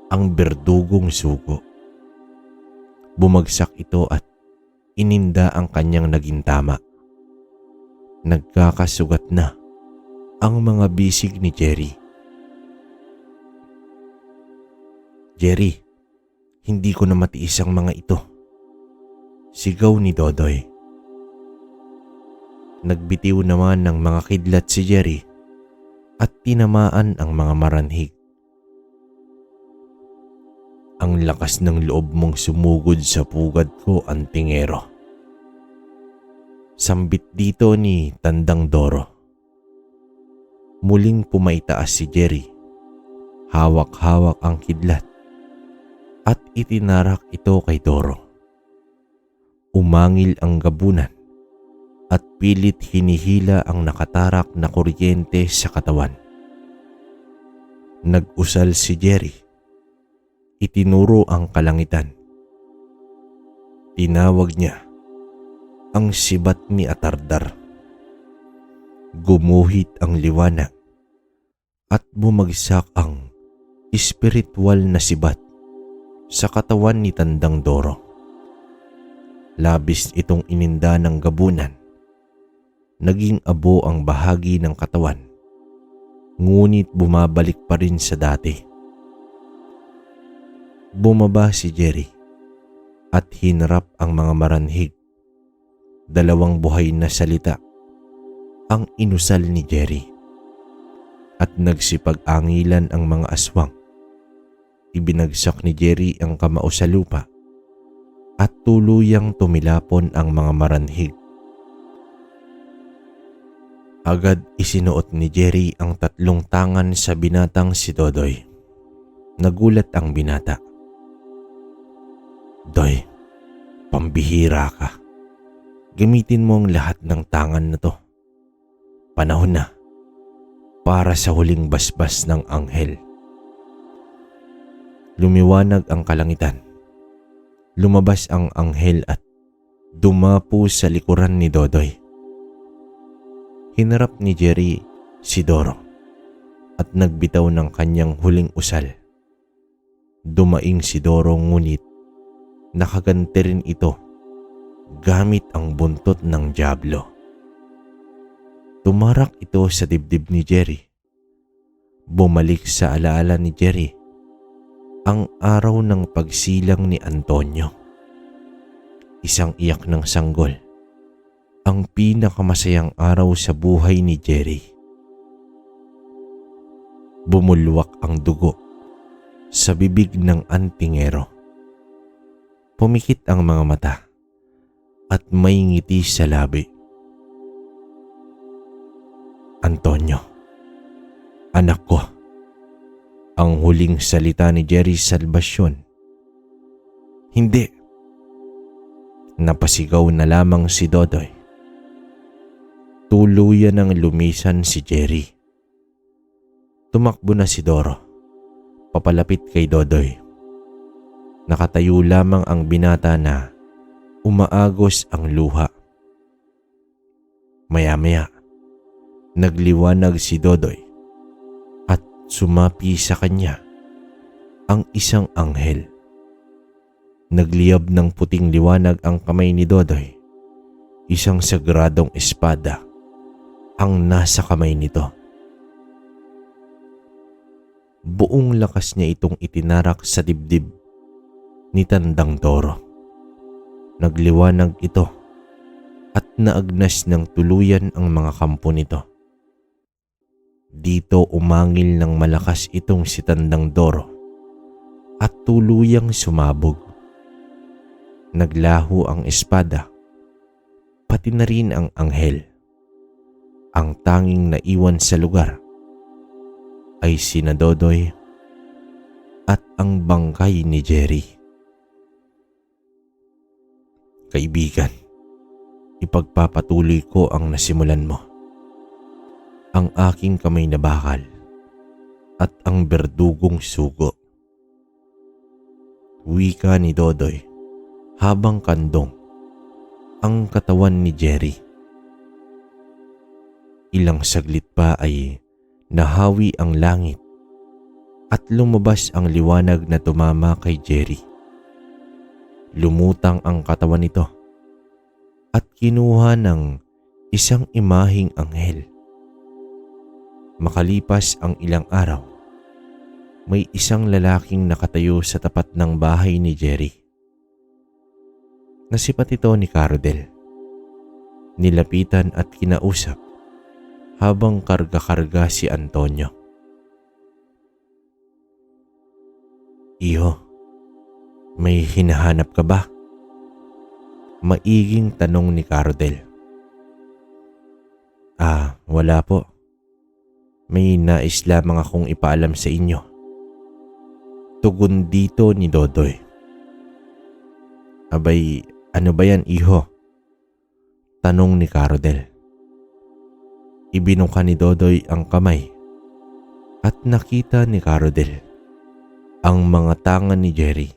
ang berdugong sugo. Bumagsak ito at ininda ang kanyang naging tama. Nagkakasugat na ang mga bisig ni Jerry. "Jerry, hindi ko na matiis ang mga ito," sigaw ni Dodoy. Nagbitiw naman ng mga kidlat si Jerry at tinamaan ang mga maranhig. "Ang lakas ng loob mong sumugod sa pugad ko, antingero," sambit dito ni Tandang Doro. Muling pumaitaas si Jerry. Hawak-hawak ang kidlat at itinarak ito kay Doro. Umangil ang gabunan at pilit hinihila ang nakatarak na kuryente sa katawan. Nag-usal si Jerry. Itinuro ang kalangitan. Tinawag niya ang sibat ni Atardar. Gumuhit ang liwanag at bumagsak ang espiritual na sibat sa katawan ni Tandang Doro. Labis itong ininda ng gabunan. Naging abo ang bahagi ng katawan, ngunit bumabalik pa rin sa dati. Bumaba si Jerry at hinarap ang mga maranhig. Dalawang buhay na salita ang inusal ni Jerry at nagsipag-angilan ang mga aswang. Ibinagsak ni Jerry ang kamao sa lupa at tuluyang tumilapon ang mga maranhig. Agad isinuot ni Jerry ang 3 tangan sa binatang si Dodoy. Nagulat ang binata. "Doy, pambihira ka. Gamitin mo ang lahat ng tangan na to. Panahon na para sa huling basbas ng anghel." Lumiwanag ang kalangitan. Lumabas ang anghel at dumapo sa likuran ni Dodoy. Hinarap ni Jerry si Doro at nagbitaw ng kanyang huling usal. Dumaing si Doro ngunit nakaganti rin ito gamit ang buntot ng dyablo. Tumarak ito sa dibdib ni Jerry. Bumalik sa alaala ni Jerry ang araw ng pagsilang ni Antonio. Isang iyak ng sanggol, ang pinakamasayang araw sa buhay ni Jerry. Bumulwak ang dugo sa bibig ng antingero. Pumikit ang mga mata at may ngiti sa labi. "Antonio, anak ko," ang huling salita ni Jerry sa salbasyon. "Hindi," napasigaw na lamang si Dodoy. Tuluyan ang lumisan si Jerry. Tumakbo na si Doro, papalapit kay Dodoy. Nakatayo lamang ang binata na umaagos ang luha. Maya-maya, nagliwanag si Dodoy at sumapi sa kanya ang isang anghel. Nagliyab ng puting liwanag ang kamay ni Dodoy. Isang sagradong espada ang nasa kamay nito. Buong lakas niya itong itinarak sa dibdib ni Tandang Doro. Nagliwanag ito at naagnas ng tuluyan ang mga kampo nito. Dito umangil ng malakas itong si Tandang Doro at tuluyang sumabog. Naglaho ang espada, pati na rin ang anghel. Ang tanging naiwan sa lugar ay sina Dodoy at ang bangkay ni Jerry. Kaibigan, ipagpapatuloy ko ang nasimulan mo. Ang aking kamay na bakal at ang berdugong sugo. Wika ni Dodoy habang kandong ang katawan ni Jerry. Ilang saglit pa ay nahawi ang langit at lumabas ang liwanag na tumama kay Jerry. Lumutang ang katawan nito at kinuha ng isang imaheng anghel. Makalipas ang ilang araw, may isang lalaking nakatayo sa tapat ng bahay ni Jerry. Nasipat ito ni Carodel. Nilapitan at kinausap habang karga-karga si Antonio. "Iho, may hinahanap ka ba?" Maiging tanong ni Carodel. Wala po. May nais lamang akong ipaalam sa inyo." Tugon dito ni Dodoy. "Abay, ano ba yan, iho?" tanong ni Carodel. Ibinuka ni Dodoy ang kamay at nakita ni Carodel ang mga tangan ni Jerry.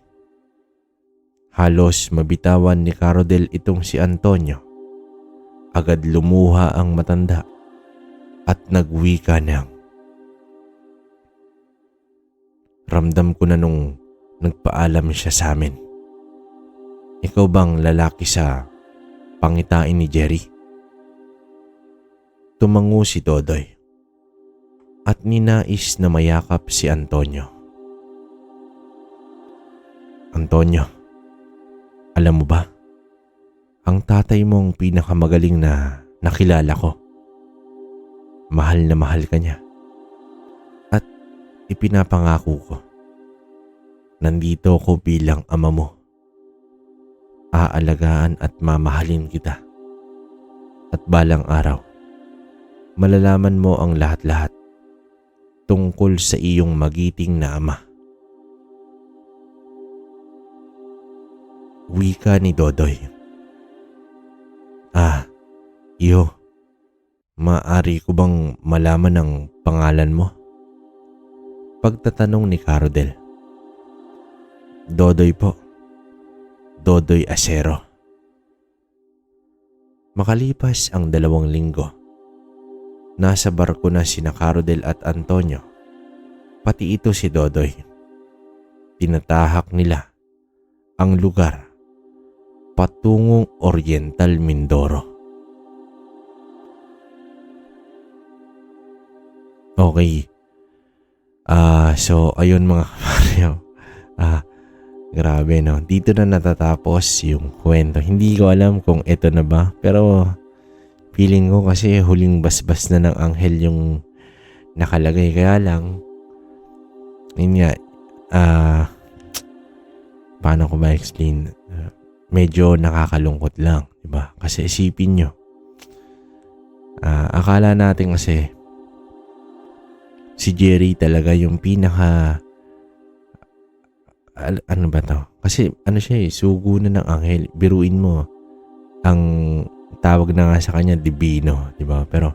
Halos mabitawan ni Carodel itong si Antonio. Agad lumuha ang matanda at nagwika ng, "Ramdam ko na nung nagpaalam siya sa amin. Ikaw bang lalaki sa pangitain ni Jerry?" Tumango si Dodoy at ninais na mayakap si Antonio. "Antonio, alam mo ba, ang tatay mong pinakamagaling na nakilala ko. Mahal na mahal ka niya. At ipinapangako ko, nandito ko bilang ama mo. Aalagaan at mamahalin kita. At balang araw, malalaman mo ang lahat-lahat tungkol sa iyong magiting na ama." Wika ni Dodoy. Iyo, maaari ko bang malaman ang pangalan mo?" Pagtatanong ni Carodel. "Dodoy po. Dodoy Acero." Makalipas ang 2 linggo, nasa barko na sina Carodel at Antonio, pati ito si Dodoy. Tinatahak nila ang lugar patungong Oriental Mindoro. Okay. So ayun mga kabaryo. Grabe no. Dito na natatapos yung kwento. Hindi ko alam kung ito na ba. Pero feeling ko kasi huling basbas na ng anghel yung nakalagay. Kaya lang, yun nga, paano ko ma-explain? Medyo nakakalungkot lang. Diba? Kasi isipin nyo. Akala natin kasi si Jerry talaga yung pinaka ano ba to? Kasi ano siya sugo na ng anghel. Biruin mo, ang tawag na nga sa kanya divino, di ba? Pero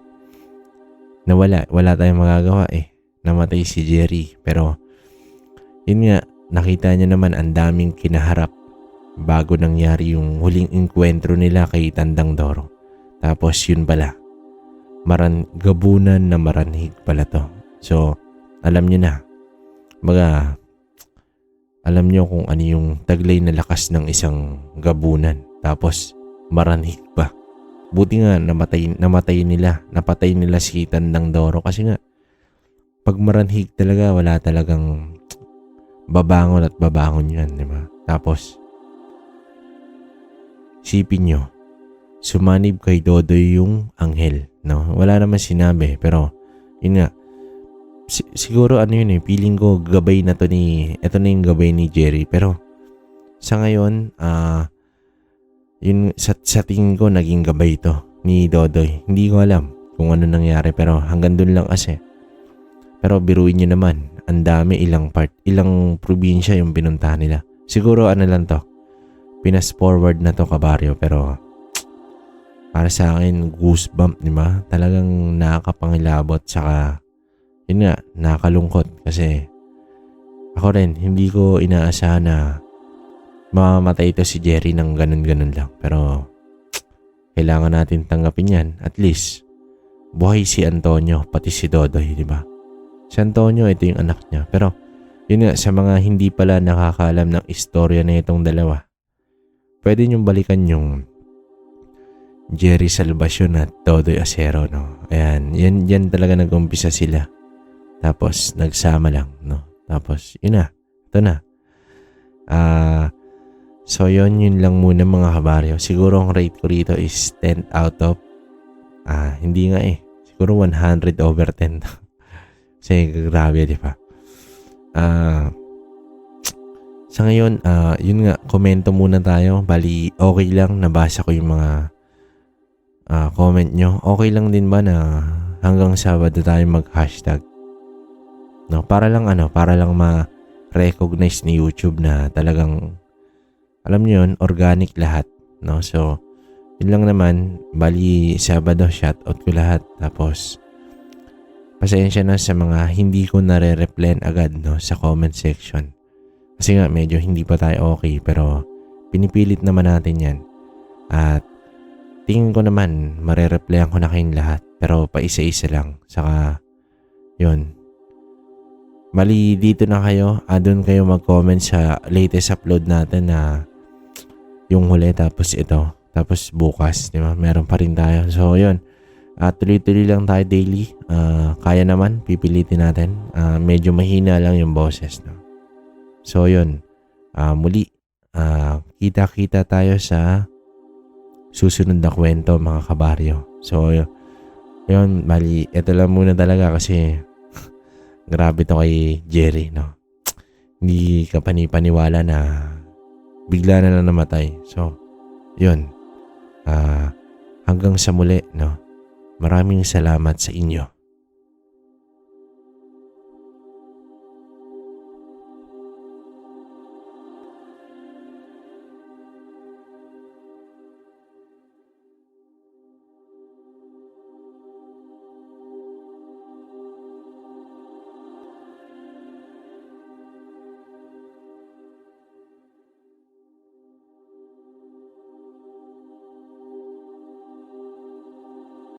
wala tayong magagawa Namatay si Jerry. Pero yun nga, nakita niya naman ang daming kinaharap bago nangyari yung huling enkwentro nila kay Tandang Doro. Tapos yun pala, gabunan na maranhig pala to. So, alam nyo na. Alam nyo kung ano yung taglay na lakas ng isang gabunan. Tapos, maranhig pa. Buti nga napatay nila si Tandang Doro. Kasi nga, pag maranhig talaga, wala talagang babangon at babangon yan. Diba? Tapos, sipin nyo, sumanib kay Dodoy yung anghel. No? Wala naman sinabi. Pero, yun nga, siguro feeling ko gabay na to ito na yung gabay ni Jerry. Pero sa ngayon, yun sa tingin ko naging gabay ito ni Dodoy. Hindi ko alam kung ano nangyari pero hanggang dun lang kasi. Pero biruin nyo naman, ang dami, ilang probinsya yung pinuntahan nila. Siguro lang to, pinas forward na to kabaryo, pero para sa akin goosebump, di ba? Talagang nakakapangilabot, saka yun nga, nakakalungkot kasi ako rin, hindi ko inaasahan na mamamatay ito si Jerry ng ganun-ganun lang. Pero kailangan natin tanggapin yan. At least, buhay si Antonio, pati si Dodoy, di ba? Si Antonio, ito yung anak niya. Pero yun nga, sa mga hindi pala nakakaalam ng istorya na itong dalawa, pwede niyong balikan yung Jerry Salvacion at Dodoy Acero, no? Ayan, yan talaga nag-umpisa sila. Tapos, nagsama lang, no? Tapos, yun na. Ito na. So, yun lang muna mga kabaryo. Siguro ang rate ko rito is 10 out of, hindi nga siguro 100 over 10. Kasi, grabe, di ba? Sa ngayon, yun nga, komento muna tayo. Bali, okay lang, nabasa ko yung mga comment nyo. Okay lang din ba na hanggang Sabado tayo mag-hashtag? No, para lang ma-recognize ni YouTube na talagang, alam niyo yun, organic lahat, no? So, yun lang naman, bali Sabado shoutout ko lahat. Tapos Pasensya na sa mga hindi ko nare-replyan agad, no, sa comment section. Kasi nga medyo hindi pa tayo okay, pero pinipilit naman natin yan. At tingin ko naman mare-replyan ko na kayong lahat, pero pa isa-isa lang. Saka yun, mali dito na kayo, doon kayo mag-comment sa latest upload natin na yung huli, tapos ito, tapos bukas, di ba? Meron pa rin tayo. So yun, tuloy-tuloy lang tayo daily. Kaya naman, pipilitin natin. Medyo mahina lang yung boses, no? So yun, muli, kita-kita tayo sa susunod na kwento, mga kabaryo. So yun, mali, ito lang muna talaga kasi grabe to kay Jerry, no? Hindi ka panipaniwala na bigla na lang namatay. So yun, hanggang sa muli, no? Maraming salamat sa inyo.